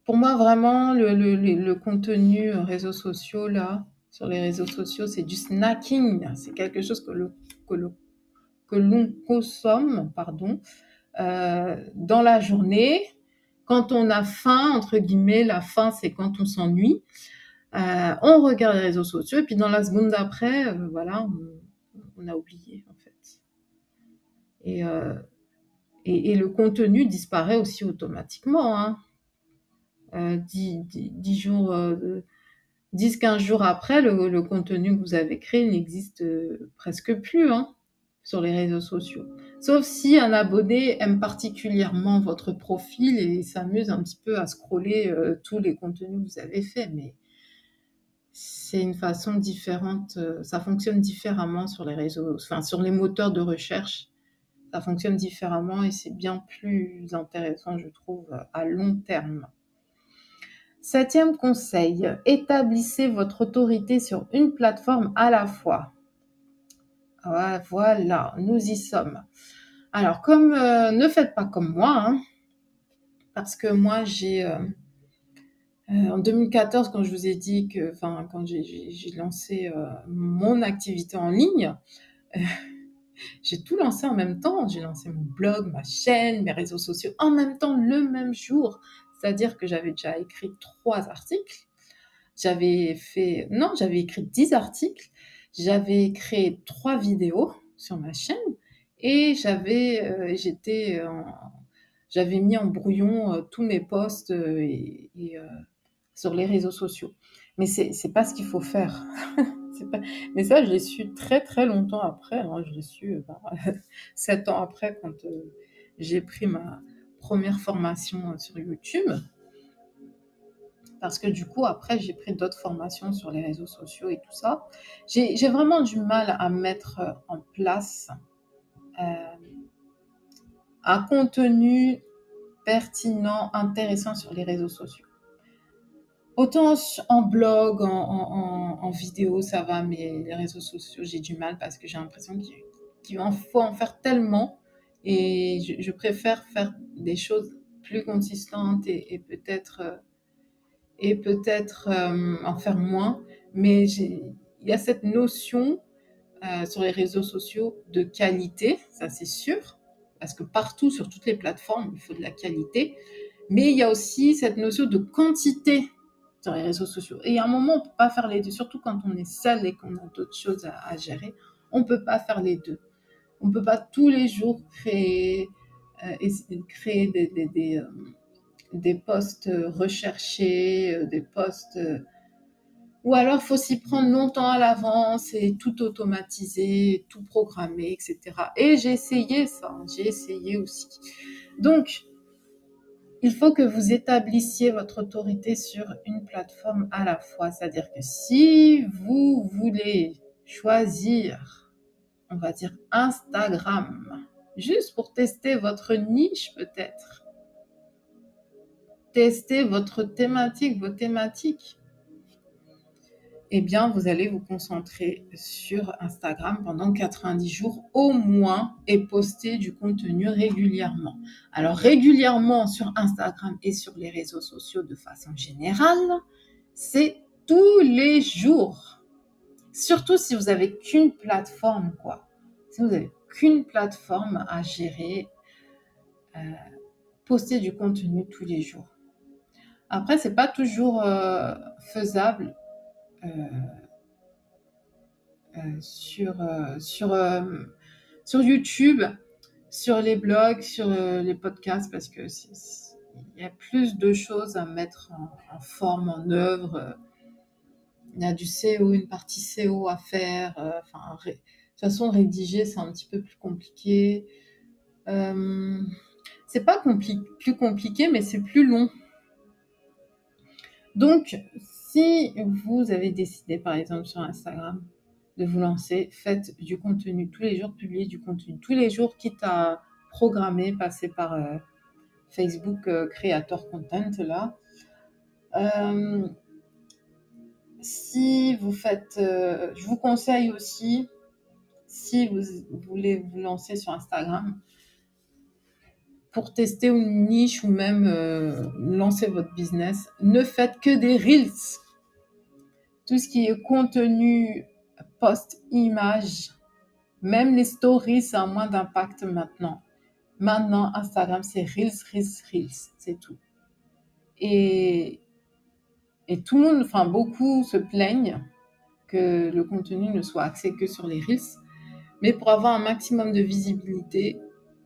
Pour moi, vraiment, le contenu réseaux sociaux, là, sur les réseaux sociaux, c'est du snacking. C'est quelque chose que l'on consomme, dans la journée. Quand on a faim, entre guillemets, la faim, c'est quand on s'ennuie. On regarde les réseaux sociaux et puis dans la seconde d'après, voilà, on a oublié, en fait. Et le contenu disparaît aussi automatiquement, hein. 10-15 jours après, le contenu que vous avez créé n'existe presque plus, hein, sur les réseaux sociaux. Sauf si un abonné aime particulièrement votre profil et s'amuse un petit peu à scroller tous les contenus que vous avez faits. Mais c'est une façon différente, ça fonctionne différemment sur les réseaux, enfin sur les moteurs de recherche. Ça fonctionne différemment et c'est bien plus intéressant, je trouve, à long terme. 7e conseil, établissez votre autorité sur une plateforme à la fois. Voilà, nous y sommes. Alors, ne faites pas comme moi, hein, parce que moi, en 2014, quand je vous ai dit quand j'ai lancé mon activité en ligne, j'ai tout lancé en même temps. J'ai lancé mon blog, ma chaîne, mes réseaux sociaux en même temps, le même jour. C'est-à-dire que j'avais déjà écrit 3 articles. J'avais écrit 10 articles. J'avais créé 3 vidéos sur ma chaîne et j'avais mis en brouillon tous mes posts sur les réseaux sociaux. Mais c'est pas ce qu'il faut faire. Pas... Mais ça, je l'ai su très très longtemps après. Hein. Je l'ai su 7 ans après quand j'ai pris ma première formation sur YouTube. Parce que du coup, après, j'ai pris d'autres formations sur les réseaux sociaux et tout ça. J'ai vraiment du mal à mettre en place un contenu pertinent, intéressant sur les réseaux sociaux. Autant en blog, en vidéo, ça va, mais les réseaux sociaux, j'ai du mal parce que j'ai l'impression qu'il faut en faire tellement et je préfère faire des choses plus consistantes et peut-être en faire moins. Mais il y a cette notion sur les réseaux sociaux de qualité, ça c'est sûr, parce que partout, sur toutes les plateformes, il faut de la qualité. Mais il y a aussi cette notion de quantité sur les réseaux sociaux. Et à un moment, on ne peut pas faire les deux, surtout quand on est seul et qu'on a d'autres choses à gérer. On ne peut pas faire les deux. On ne peut pas tous les jours créer des posts recherchés, des posts... ou alors, il faut s'y prendre longtemps à l'avance et tout automatiser, tout programmer, etc. Et j'ai essayé ça, j'ai essayé aussi. Donc, il faut que vous établissiez votre autorité sur une plateforme à la fois. C'est-à-dire que si vous voulez choisir, on va dire Instagram, juste pour tester votre niche peut-être, tester votre thématique, vos thématiques, eh bien, vous allez vous concentrer sur Instagram pendant 90 jours au moins et poster du contenu régulièrement. Alors, régulièrement sur Instagram et sur les réseaux sociaux de façon générale, c'est tous les jours. Surtout si vous n'avez qu'une plateforme, quoi. Si vous n'avez qu'une plateforme à gérer, poster du contenu tous les jours. Après, c'est pas toujours faisable. Sur YouTube, sur les blogs, sur les podcasts, parce que il y a plus de choses à mettre en forme, en œuvre. Il y a du SEO, une partie SEO à faire. De toute façon, rédiger, c'est un petit peu plus compliqué. C'est pas plus compliqué, mais c'est plus long. Donc, si vous avez décidé, par exemple, sur Instagram, de vous lancer, faites du contenu tous les jours, publiez du contenu tous les jours, quitte à programmer, passer par Facebook Creator Content, là. Si vous faites... je vous conseille aussi, si vous voulez vous lancer sur Instagram, pour tester une niche ou même lancer votre business, ne faites que des Reels. Tout ce qui est contenu, post, image, même les stories, ça a moins d'impact maintenant. Maintenant, Instagram, c'est Reels, Reels, Reels, c'est tout. Et tout le monde, enfin beaucoup se plaignent que le contenu ne soit axé que sur les Reels. Mais pour avoir un maximum de visibilité,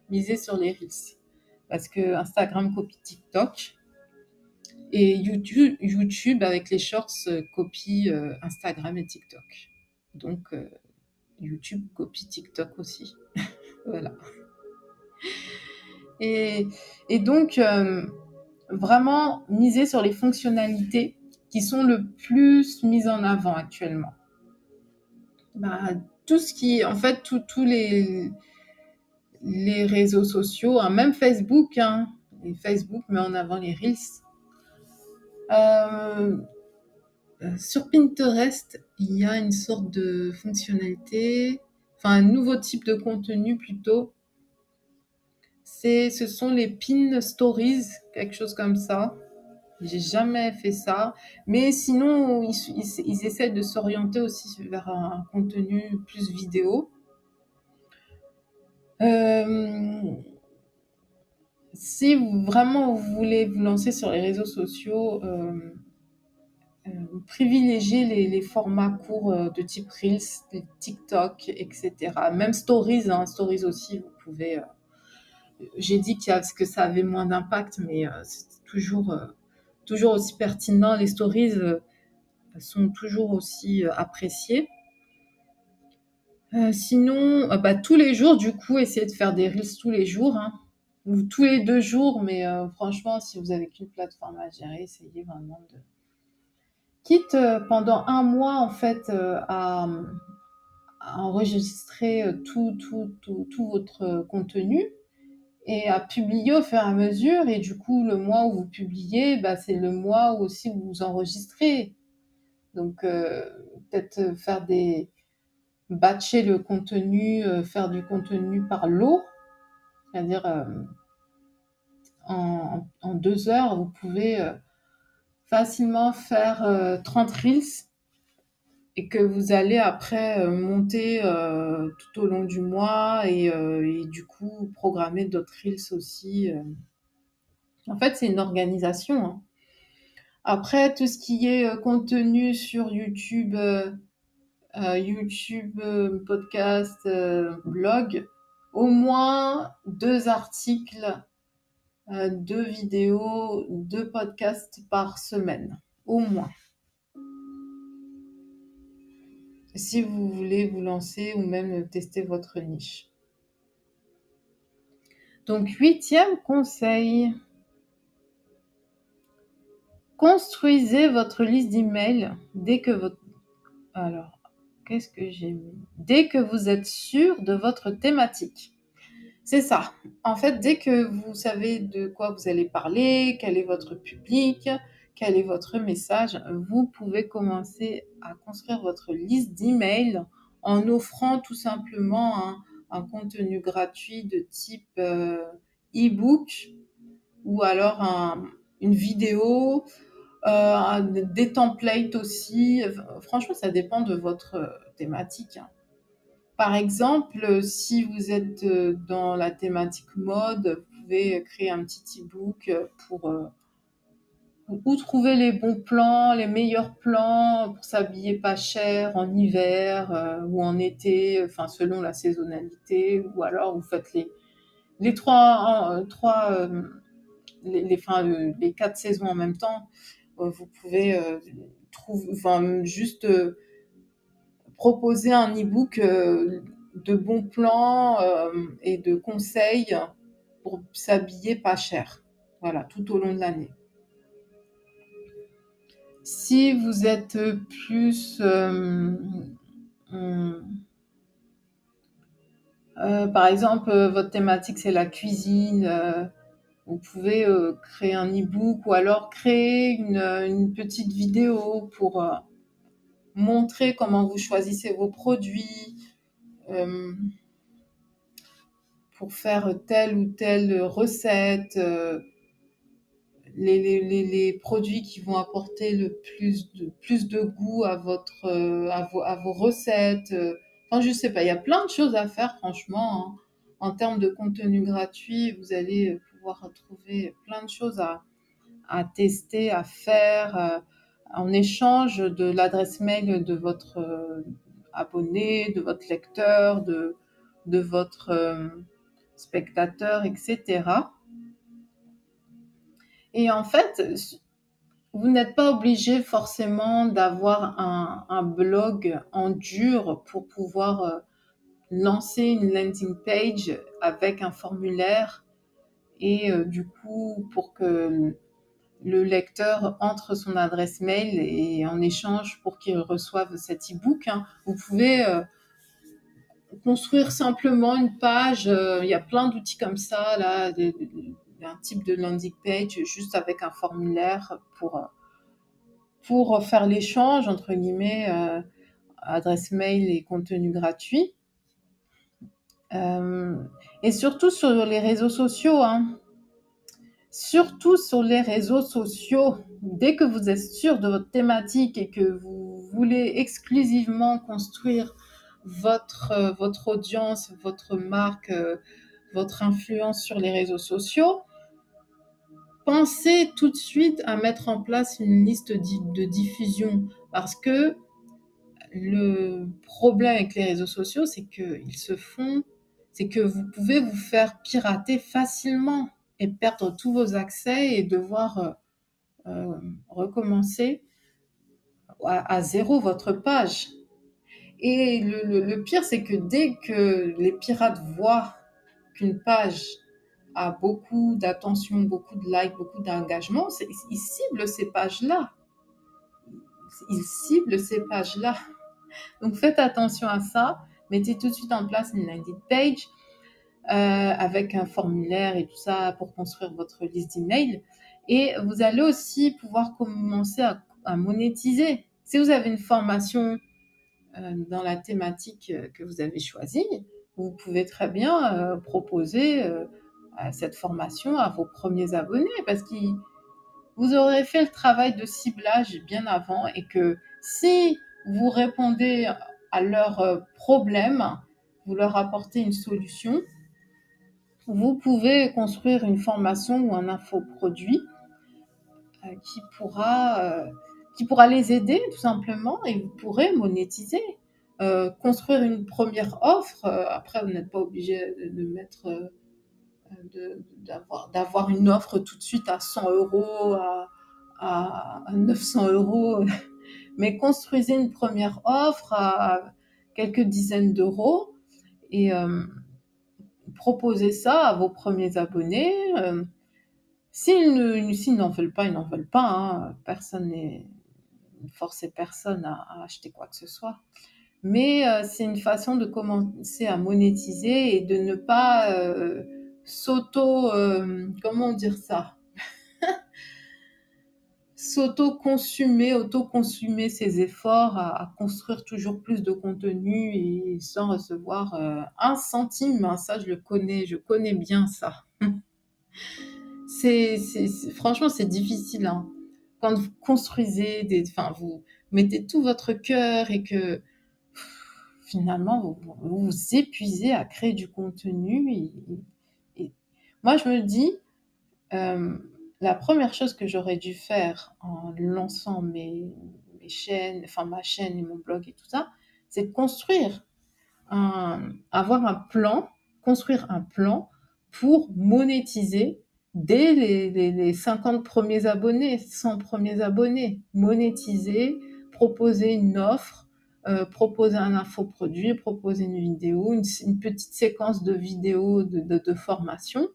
misez sur les Reels. Parce que Instagram copie TikTok et YouTube avec les shorts copie Instagram et TikTok. Donc, YouTube copie TikTok aussi. Voilà. Et donc, vraiment miser sur les fonctionnalités qui sont le plus mises en avant actuellement. Tout ce qui, en fait, tous les réseaux sociaux, hein, même Facebook, hein, et Facebook met en avant les Reels. Sur Pinterest, il y a une sorte de fonctionnalité, enfin un nouveau type de contenu plutôt. Ce sont les pin stories, quelque chose comme ça. J'ai jamais fait ça, mais sinon ils essaient de s'orienter aussi vers un contenu plus vidéo. Si vraiment vous voulez vous lancer sur les réseaux sociaux, privilégier les formats courts de type Reels, TikTok, etc. Même Stories, hein, Stories aussi, vous pouvez... j'ai dit que ça avait moins d'impact, mais c'est toujours aussi pertinent. Les Stories sont toujours aussi appréciées. Sinon, tous les jours, du coup, essayez de faire des Reels tous les jours, hein, ou tous les 2 jours, mais franchement, si vous avez qu'une plateforme à gérer, essayez vraiment de... Quitte pendant 1 mois, en fait, à enregistrer tout votre contenu et à publier au fur et à mesure. Et du coup, le mois où vous publiez, c'est le mois où aussi vous enregistrez. Donc, peut-être batcher le contenu, faire du contenu par lot, c'est-à-dire en 2 heures, vous pouvez facilement faire 30 reels et que vous allez après monter tout au long du mois et du coup programmer d'autres reels aussi. En fait, c'est une organisation, hein. Après, tout ce qui est contenu sur YouTube, podcast, blog, au moins 2 articles, 2 vidéos, 2 podcasts par semaine, au moins. Si vous voulez vous lancer ou même tester votre niche. Donc, 8e conseil. Construisez votre liste d'emails dès que votre... Alors, qu'est-ce que j'ai mis? Dès que vous êtes sûr de votre thématique. C'est ça. En fait, dès que vous savez de quoi vous allez parler, quel est votre public, quel est votre message, vous pouvez commencer à construire votre liste d'emails en offrant tout simplement un contenu gratuit de type e-book ou alors une vidéo, des templates aussi. Franchement, ça dépend de votre thématique, hein. Par exemple, si vous êtes dans la thématique mode, vous pouvez créer un petit e-book pour où trouver les bons plans, les meilleurs plans pour s'habiller pas cher en hiver ou en été, enfin selon la saisonnalité, ou alors vous faites les 4 saisons en même temps. Vous pouvez juste proposer un e-book de bons plans et de conseils pour s'habiller pas cher. Voilà, tout au long de l'année. Si vous êtes plus... par exemple, votre thématique, c'est la cuisine, vous pouvez créer un e-book ou alors créer une petite vidéo pour montrer comment vous choisissez vos produits, pour faire telle ou telle recette, les produits qui vont apporter le plus de goût à vos recettes. Enfin, je sais pas, il y a plein de choses à faire, franchement, hein. En termes de contenu gratuit, vous allez pouvoir trouver plein de choses à tester, à faire, en échange de l'adresse mail de votre abonné, de votre lecteur, de votre spectateur, etc. Et en fait, vous n'êtes pas obligé forcément d'avoir un blog en dur pour pouvoir lancer une landing page avec un formulaire et du coup pour que le lecteur entre son adresse mail et en échange pour qu'il reçoive cet e-book, hein. Vous pouvez construire simplement une page. Il y a plein d'outils comme ça, là, un type de landing page juste avec un formulaire pour faire l'échange, entre guillemets, adresse mail et contenu gratuit. Et surtout sur les réseaux sociaux, hein. Surtout sur les réseaux sociaux, dès que vous êtes sûr de votre thématique et que vous voulez exclusivement construire votre audience, votre marque, votre influence sur les réseaux sociaux, pensez tout de suite à mettre en place une liste de diffusion parce que le problème avec les réseaux sociaux, c'est que vous pouvez vous faire pirater facilement et perdre tous vos accès et devoir recommencer à zéro votre page. Et le pire, c'est que dès que les pirates voient qu'une page a beaucoup d'attention, beaucoup de likes, beaucoup d'engagement, ils ciblent ces pages-là. Ils ciblent ces pages-là. Donc faites attention à ça. Mettez tout de suite en place une landing page avec un formulaire et tout ça pour construire votre liste d'emails. Et vous allez aussi pouvoir commencer à monétiser. Si vous avez une formation dans la thématique que vous avez choisie, vous pouvez très bien proposer cette formation à vos premiers abonnés parce que vous aurez fait le travail de ciblage bien avant et que si vous répondez à leurs problèmes, vous leur apportez une solution, vous pouvez construire une formation ou un infoproduit qui pourra les aider tout simplement et vous pourrez monétiser. Construire une première offre, après vous n'êtes pas obligé de mettre d'avoir une offre tout de suite à 100 euros, à 900 euros, mais construisez une première offre à quelques dizaines d'euros et proposez ça à vos premiers abonnés. S'ils n'en veulent pas, ils n'en veulent pas. Hein. Personne n'est forcé personne à acheter quoi que ce soit. Mais c'est une façon de commencer à monétiser et de ne pas comment dire ça auto-consumer ses efforts à construire toujours plus de contenu et sans recevoir un centime. Hein, ça, je connais bien ça. Franchement, c'est difficile. Hein. Quand vous construisez vous mettez tout votre cœur et que finalement, vous vous épuisez à créer du contenu. Et moi, je me dis, la première chose que j'aurais dû faire en lançant mes chaînes, enfin ma chaîne et mon blog et tout ça, c'est de construire un plan pour monétiser dès les 50 premiers abonnés, 100 premiers abonnés, monétiser, proposer une offre, proposer un infoproduit, proposer une vidéo, une petite séquence de vidéos de formation.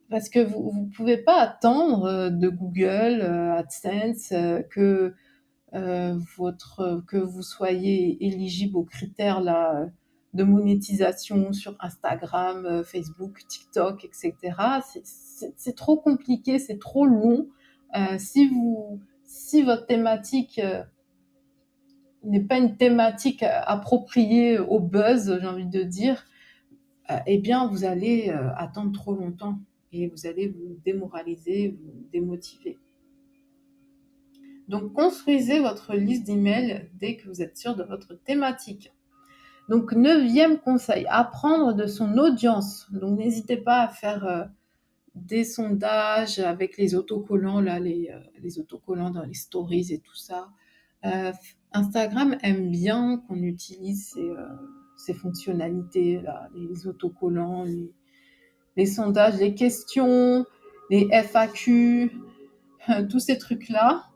Parce que vous ne pouvez pas attendre de Google, AdSense, que vous soyez éligible aux critères là, de monétisation sur Instagram, Facebook, TikTok, etc. C'est trop compliqué, c'est trop long. Si votre thématique n'est pas une thématique appropriée au buzz, j'ai envie de dire, eh bien, vous allez attendre trop longtemps et vous allez vous démoraliser, vous démotiver. Donc, construisez votre liste d'emails dès que vous êtes sûr de votre thématique. Donc, 9e conseil, apprendre de son audience. Donc, n'hésitez pas à faire des sondages avec les autocollants, là, les autocollants dans les stories et tout ça. Instagram aime bien qu'on utilise ces fonctionnalités, là, les autocollants, les sondages, les questions, les FAQ, tous ces trucs-là.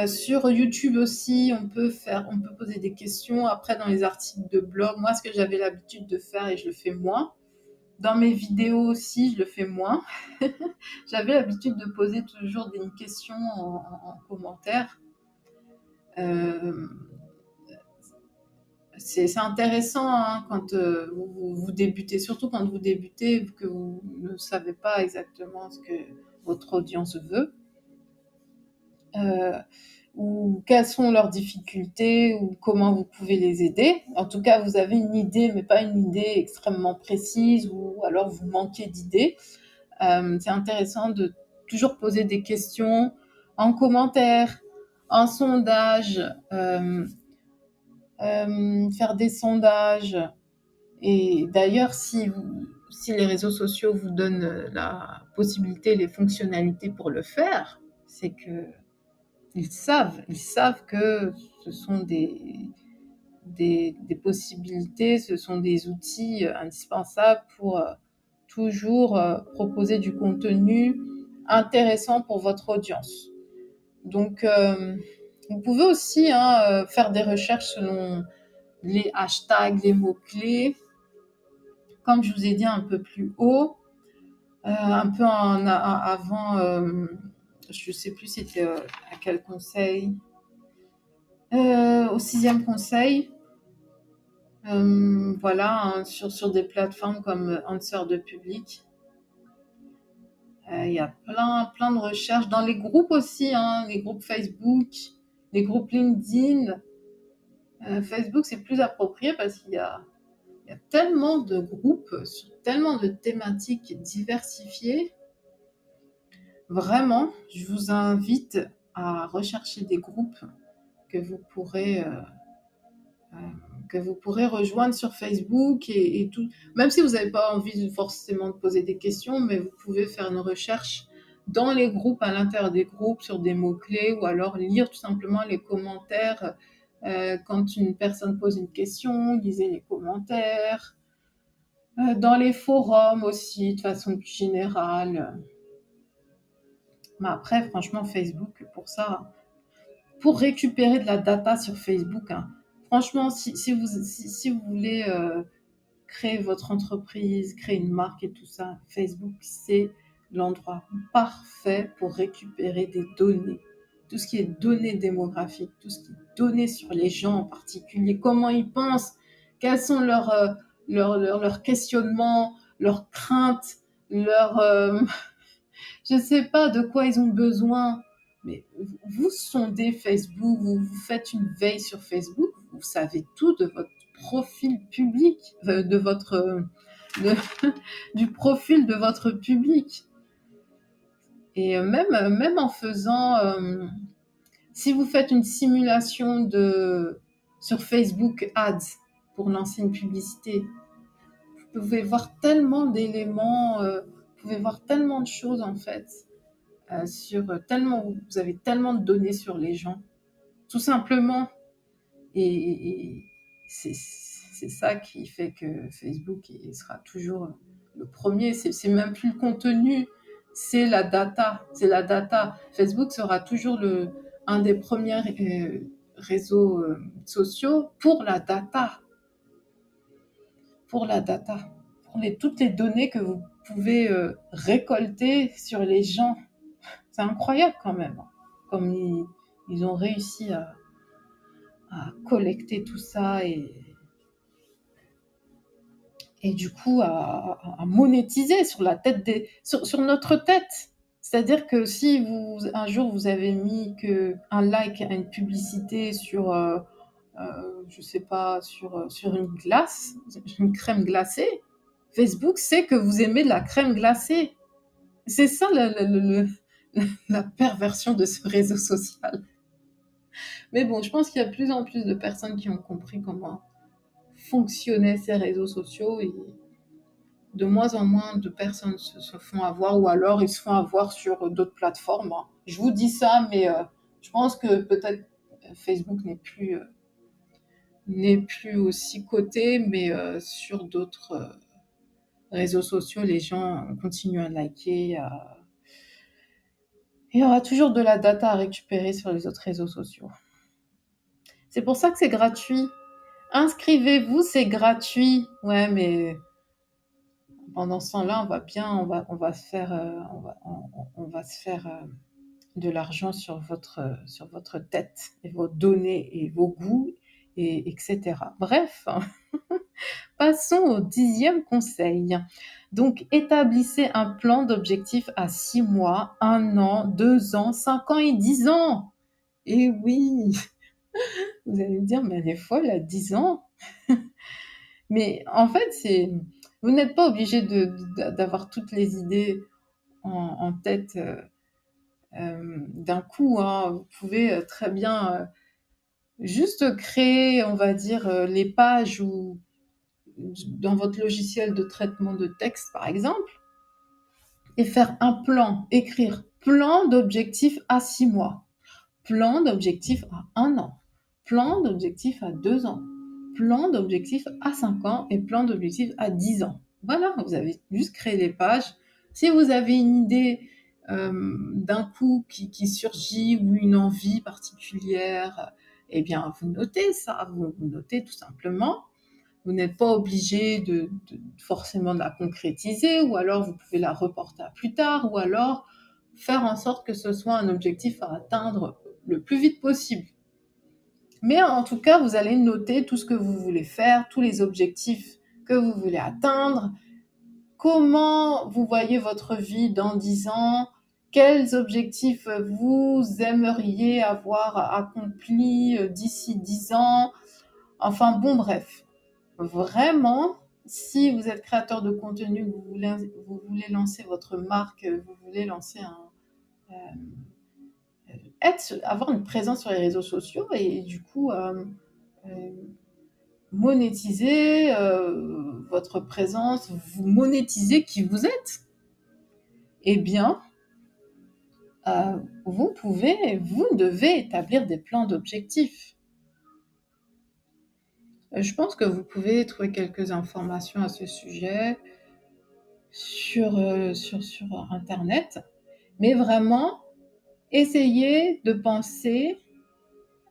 Sur YouTube aussi, on peut poser des questions. Après, dans les articles de blog, moi, ce que j'avais l'habitude de faire et je le fais moins. Dans mes vidéos aussi, je le fais moins. J'avais l'habitude de poser toujours des questions en commentaire. C'est intéressant hein, quand vous débutez, surtout quand vous débutez, que vous ne savez pas exactement ce que votre audience veut. Ou quelles sont leurs difficultés ou comment vous pouvez les aider. En tout cas, vous avez une idée, mais pas une idée extrêmement précise ou alors vous manquez d'idées. C'est intéressant de toujours poser des questions en commentaire, en sondage, faire des sondages. Et d'ailleurs, si les réseaux sociaux vous donnent la possibilité, les fonctionnalités pour le faire, c'est que ils savent que ce sont des possibilités, ce sont des outils indispensables pour toujours proposer du contenu intéressant pour votre audience. Donc, vous pouvez aussi faire des recherches selon les hashtags, les mots-clés, comme je vous ai dit un peu plus haut, un peu avant, je ne sais plus c'était à quel conseil, au 6e conseil, voilà, hein, sur des plateformes comme Answer de Public. Il y a plein de recherches dans les groupes aussi, hein, les groupes Facebook, les groupes LinkedIn. Facebook, c'est plus approprié parce qu'il y a tellement de groupes sur tellement de thématiques diversifiées. Vraiment, je vous invite à rechercher des groupes que vous pourrez rejoindre sur Facebook et tout. Même si vous n'avez pas envie forcément de poser des questions, mais vous pouvez faire une recherche dans les groupes, à l'intérieur des groupes, sur des mots-clés, ou alors lire tout simplement les commentaires. Quand une personne pose une question, lisez les commentaires. Dans les forums aussi, de façon plus générale. Mais après, franchement, Facebook, pour ça, pour récupérer de la data sur Facebook, hein, franchement, si vous voulez créer votre entreprise, créer une marque et tout ça, Facebook, c'est l'endroit parfait pour récupérer des données. Tout ce qui est données démographiques, tout ce qui est données sur les gens en particulier, comment ils pensent, quels sont leurs questionnements, leurs craintes, je ne sais pas de quoi ils ont besoin. Mais vous sondez Facebook, vous faites une veille sur Facebook, vous savez tout de votre profil public, du profil de votre public. Et même en faisant, si vous faites une simulation sur Facebook Ads pour lancer une publicité, vous pouvez voir tellement d'éléments, vous pouvez voir tellement de choses en fait. Vous avez tellement de données sur les gens, tout simplement. Et c'est ça qui fait que Facebook sera toujours le premier. C'est même plus le contenu, c'est la data. C'est la data. Facebook sera toujours un des premiers réseaux sociaux pour la data. Pour la data. Pour toutes les données que vous pouvez récolter sur les gens. C'est incroyable quand même, comme ils ont réussi à collecter tout ça et du coup à monétiser sur la tête sur notre tête. C'est-à-dire que si un jour vous avez mis un like à une publicité sur, je sais pas, sur une glace, une crème glacée, Facebook sait que vous aimez de la crème glacée. C'est ça la perversion de ce réseau social. Mais bon, je pense qu'il y a de plus en plus de personnes qui ont compris comment fonctionnaient ces réseaux sociaux et de moins en moins de personnes se font avoir ou alors ils se font avoir sur d'autres plateformes. Je vous dis ça, mais je pense que peut-être Facebook n'est plus aussi coté, mais sur d'autres réseaux sociaux, les gens continuent à liker. Il y aura toujours de la data à récupérer sur les autres réseaux sociaux. C'est pour ça que c'est gratuit. Inscrivez-vous, c'est gratuit. Ouais, mais pendant ce temps-là, on va se faire de l'argent sur votre tête et vos données et vos goûts etc. Bref, passons au 10e conseil. Donc, établissez un plan d'objectifs à 6 mois, 1 an, 2 ans, 5 ans et 10 ans. Et oui, vous allez me dire, mais elle est folle à 10 ans. Mais en fait, vous n'êtes pas obligé d'avoir toutes les idées en tête d'un coup. Hein. Vous pouvez très bien juste créer, on va dire, les pages dans votre logiciel de traitement de texte, par exemple, et faire un plan, écrire plan d'objectifs à 6 mois, plan d'objectifs à 1 an, plan d'objectifs à 2 ans, plan d'objectifs à 5 ans et plan d'objectifs à 10 ans. Voilà, vous avez juste créé des pages. Si vous avez une idée d'un coup qui surgit ou une envie particulière, eh bien, vous notez ça, vous notez tout simplement. Vous n'êtes pas obligé de forcément de la concrétiser, ou alors vous pouvez la reporter à plus tard, ou alors faire en sorte que ce soit un objectif à atteindre le plus vite possible. Mais en tout cas, vous allez noter tout ce que vous voulez faire, tous les objectifs que vous voulez atteindre, comment vous voyez votre vie dans 10 ans, quels objectifs vous aimeriez avoir accomplis d'ici 10 ans. Enfin bon, bref. Vraiment, si vous êtes créateur de contenu, vous voulez lancer votre marque, vous voulez lancer avoir une présence sur les réseaux sociaux et du coup monétiser votre présence, vous monétiser qui vous êtes, eh bien, vous devez établir des plans d'objectifs. Je pense que vous pouvez trouver quelques informations à ce sujet sur Internet, mais vraiment, essayez de penser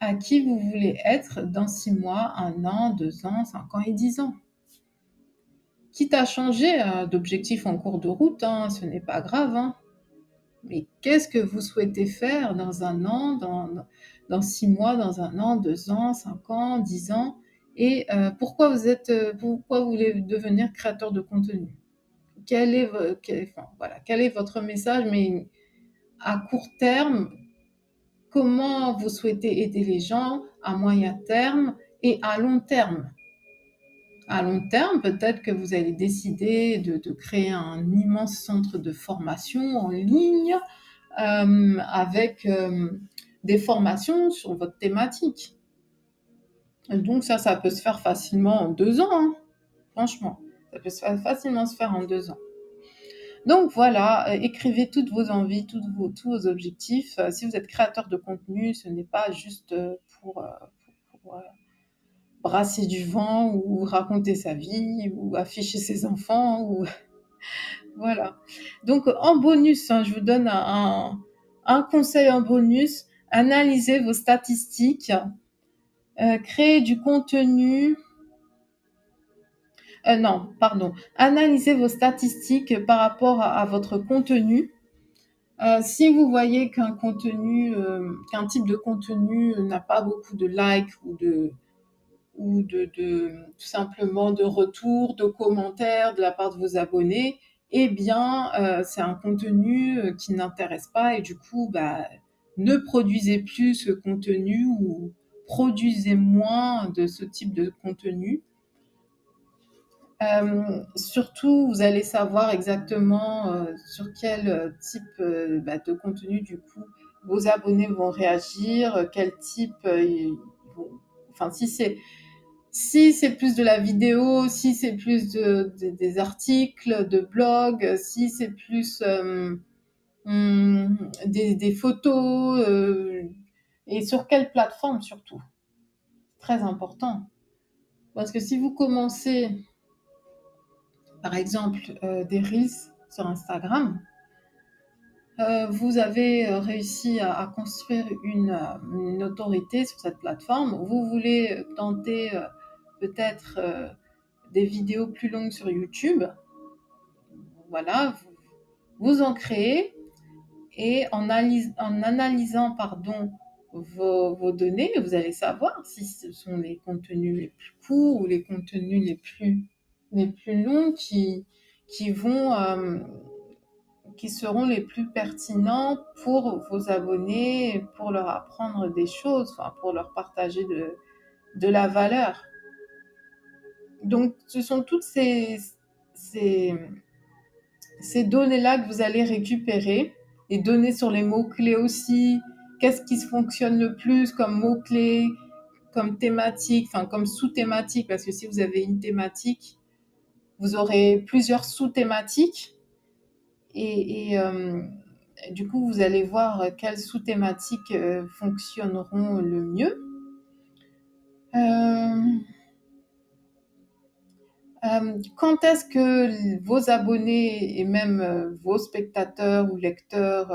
à qui vous voulez être dans 6 mois, 1 an, 2 ans, 5 ans et 10 ans. Quitte à changer d'objectif en cours de route, hein, ce n'est pas grave, hein. Mais qu'est-ce que vous souhaitez faire dans 1 an, dans 6 mois, dans 1 an, 2 ans, 5 ans, 10 ans, et pourquoi vous voulez devenir créateur de contenu? Quel est votre message, mais à court terme, comment vous souhaitez aider les gens à moyen terme et à long terme? À long terme, peut-être que vous allez décider de créer un immense centre de formation en ligne avec des formations sur votre thématique. Donc ça peut se faire facilement en 2 ans, hein. Franchement, ça peut facilement se faire en 2 ans. Donc voilà, écrivez toutes vos envies, tous vos objectifs. Si vous êtes créateur de contenu, ce n'est pas juste pour brasser du vent ou raconter sa vie ou afficher ses enfants. Voilà. Donc en bonus, hein, je vous donne un conseil en bonus. Analysez vos statistiques, créez du contenu. Analysez vos statistiques par rapport à votre contenu. Si vous voyez qu'un type de contenu n'a pas beaucoup de likes ou tout simplement de retours, de commentaires de la part de vos abonnés, eh bien, c'est un contenu qui n'intéresse pas et du coup, ne produisez plus ce contenu ou produisez moins de ce type de contenu. Surtout, vous allez savoir exactement sur quel type de contenu, du coup, vos abonnés vont réagir, quel type si c'est plus de la vidéo, si c'est plus des articles de blog, si c'est plus des photos, et sur quelle plateforme surtout. Très important. Parce que si vous commencez par exemple des Reels sur Instagram, vous avez réussi à construire une autorité sur cette plateforme. Vous voulez tenter peut-être des vidéos plus longues sur YouTube. Voilà, vous en créez et en analysant vos données, vous allez savoir si ce sont les contenus les plus courts ou les contenus les plus longs qui seront les plus pertinents pour vos abonnés, pour leur apprendre des choses, pour leur partager de la valeur. Donc, ce sont toutes ces données-là que vous allez récupérer, les données sur les mots-clés aussi, qu'est-ce qui fonctionne le plus comme mots-clés, comme thématique, enfin comme sous-thématique, parce que si vous avez une thématique, vous aurez plusieurs sous-thématiques et du coup, vous allez voir quelles sous-thématiques fonctionneront le mieux. Quand est-ce que vos abonnés et même vos spectateurs ou lecteurs,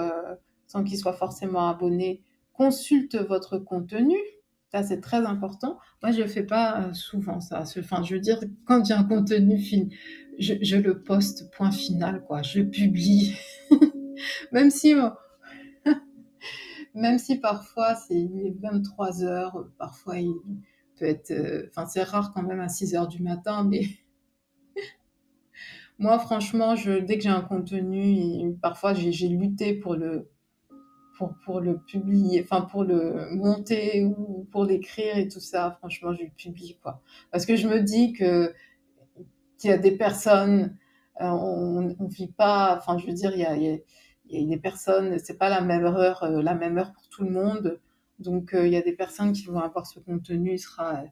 sans qu'ils soient forcément abonnés, consultent votre contenu? Ça, c'est très important. Moi, je ne fais pas souvent ça. Enfin, je veux dire, quand j'ai un contenu fini, je le poste, point final, quoi. Je le publie. Même si, même si parfois c'est 23 heures, parfois il peut être, enfin c'est rare quand même à 6 heures du matin, mais moi franchement, dès que j'ai un contenu, parfois j'ai lutté pour le publier, enfin pour le monter ou pour l'écrire et tout ça, franchement je le publie quoi. Parce que je me dis qu'il y a des personnes, on vit pas, enfin je veux dire, il y a des personnes, c'est pas la même heure pour tout le monde. Donc il y a des personnes qui vont avoir ce contenu, il sera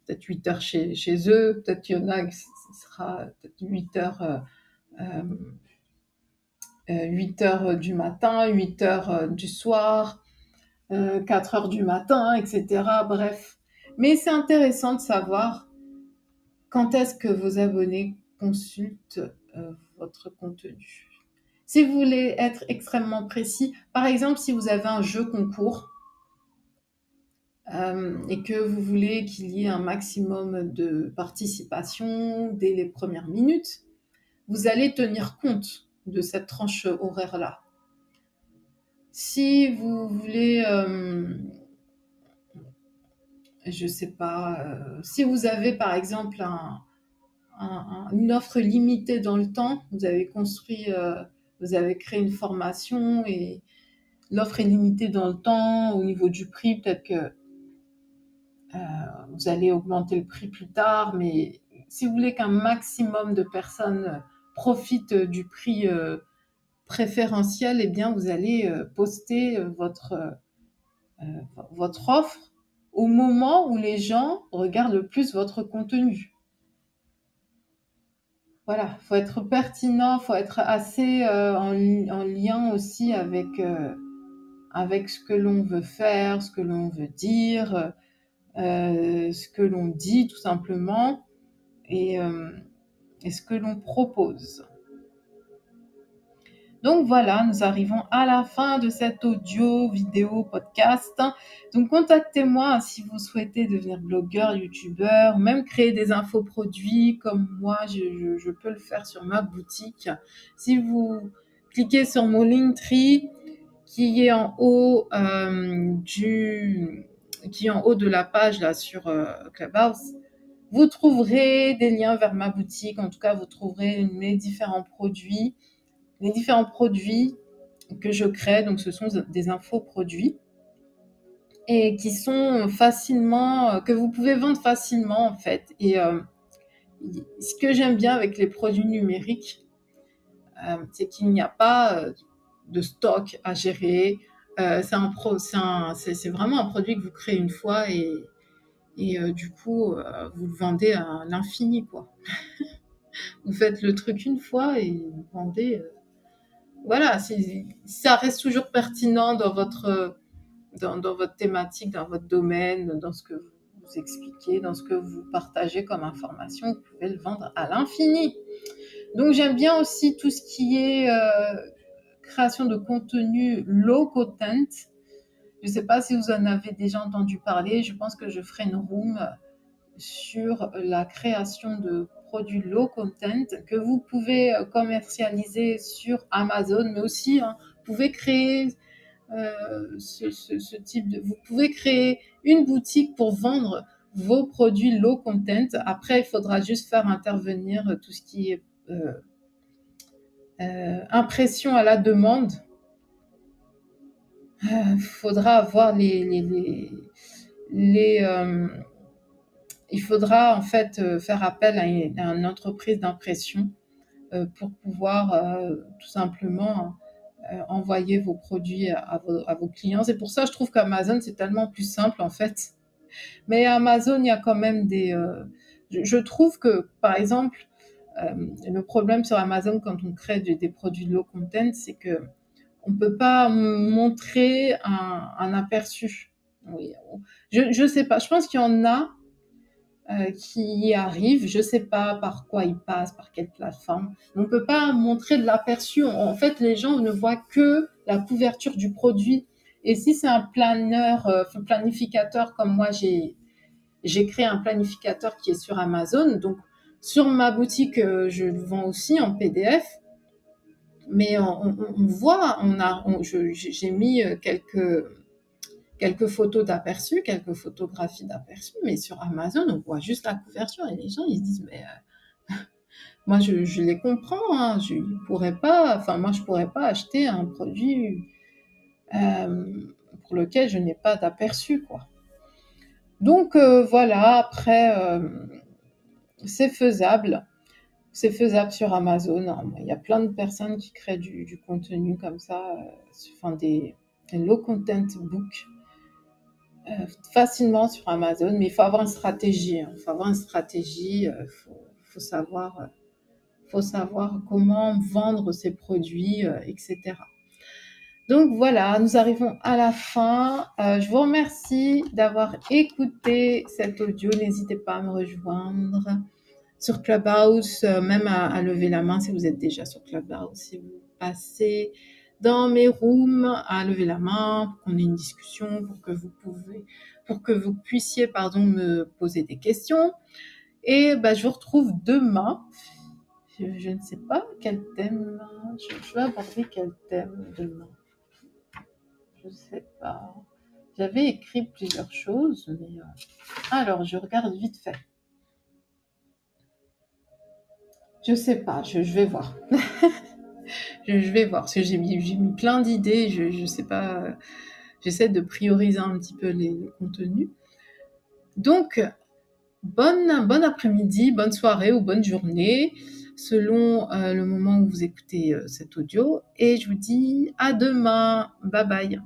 peut-être 8 heures chez eux, peut-être qu'il y en a qui sera peut-être 8 heures, 8 heures du matin, 8 heures du soir, 4 heures du matin, etc. Bref. Mais c'est intéressant de savoir quand est-ce que vos abonnés consultent votre contenu. Si vous voulez être extrêmement précis, par exemple, si vous avez un jeu concours et que vous voulez qu'il y ait un maximum de participation dès les premières minutes, vous allez tenir compte de cette tranche horaire-là. Si vous voulez, je sais pas, si vous avez par exemple une offre limitée dans le temps, vous avez créé une formation et l'offre est limitée dans le temps, au niveau du prix, peut-être que vous allez augmenter le prix plus tard, mais si vous voulez qu'un maximum de personnes profitent du prix préférentiel, eh bien vous allez poster votre offre au moment où les gens regardent le plus votre contenu. Voilà, faut être pertinent, faut être assez en lien aussi avec ce que l'on veut faire, ce que l'on veut dire, ce que l'on dit tout simplement et, euh, et ce que l'on propose. Donc voilà, nous arrivons à la fin de cet audio, vidéo, podcast. Donc contactez-moi si vous souhaitez devenir blogueur, youtubeur, même créer des infoproduits comme moi, je peux le faire sur ma boutique. Si vous cliquez sur mon Linktree qui est en haut qui est en haut de la page là sur Clubhouse, vous trouverez des liens vers ma boutique. En tout cas, vous trouverez mes différents produits. Les différents produits que je crée, donc ce sont des infoproduits et qui sont facilement, que vous pouvez vendre facilement en fait. Et ce que j'aime bien avec les produits numériques, c'est qu'il n'y a pas de stock à gérer. C'est vraiment un produit que vous créez une fois et du coup, vous le vendez à l'infini, quoi. Vous faites le truc une fois et vous vendez. Voilà, ça reste toujours pertinent dans votre thématique, dans votre domaine, dans ce que vous expliquez, dans ce que vous partagez comme information, vous pouvez le vendre à l'infini. Donc j'aime bien aussi tout ce qui est création de contenu low content. Je ne sais pas si vous en avez déjà entendu parler, je pense que je ferai une room sur la création de produits low content que vous pouvez commercialiser sur Amazon, mais aussi vous pouvez créer ce type de... Vous pouvez créer une boutique pour vendre vos produits low content. Après, il faudra juste faire intervenir tout ce qui est impression à la demande. Il faudra avoir il faudra en fait faire appel à une entreprise d'impression pour pouvoir tout simplement envoyer vos produits à vos clients. C'est pour ça que je trouve qu'Amazon, c'est tellement plus simple en fait. Mais Amazon, il y a quand même je trouve que, par exemple, le problème sur Amazon quand on crée des produits low content, c'est que on peut pas montrer un aperçu. Oui, je sais pas. Je pense qu'il y en a qui y arrivent. Je sais pas par quoi ils passent, par quelle plateforme. On peut pas montrer de l'aperçu. En fait, les gens ne voient que la couverture du produit. Et si c'est un planeur, planificateur comme moi, j'ai créé un planificateur qui est sur Amazon. Donc, sur ma boutique, je le vends aussi en PDF. Mais on voit, j'ai mis quelques photos d'aperçu, quelques photographies d'aperçu, mais sur Amazon, on voit juste la couverture et les gens, ils se disent, mais moi, je les comprends, hein, moi, je pourrais pas acheter un produit pour lequel je n'ai pas d'aperçu, quoi. Donc voilà, après, c'est faisable. C'est faisable sur Amazon, hein. Il y a plein de personnes qui créent du contenu comme ça, enfin des low content books facilement sur Amazon, mais il faut avoir une stratégie, hein. Il faut avoir une stratégie, faut savoir comment vendre ses produits, etc. Donc voilà, nous arrivons à la fin. Je vous remercie d'avoir écouté cet audio. N'hésitez pas à me rejoindre sur Clubhouse, même à lever la main si vous êtes déjà sur Clubhouse, si vous passez dans mes rooms, à lever la main pour qu'on ait une discussion, pour que vous puissiez, me poser des questions. Et je vous retrouve demain. Je ne sais pas quel thème, je vais aborder quel thème demain. Je ne sais pas. J'avais écrit plusieurs choses, mais alors je regarde vite fait. Je sais pas, je vais voir. je vais voir, parce que j'ai mis plein d'idées, je sais pas, j'essaie de prioriser un petit peu le contenu. Donc, bon après-midi, bonne soirée ou bonne journée, selon le moment où vous écoutez cet audio, et je vous dis à demain, bye bye.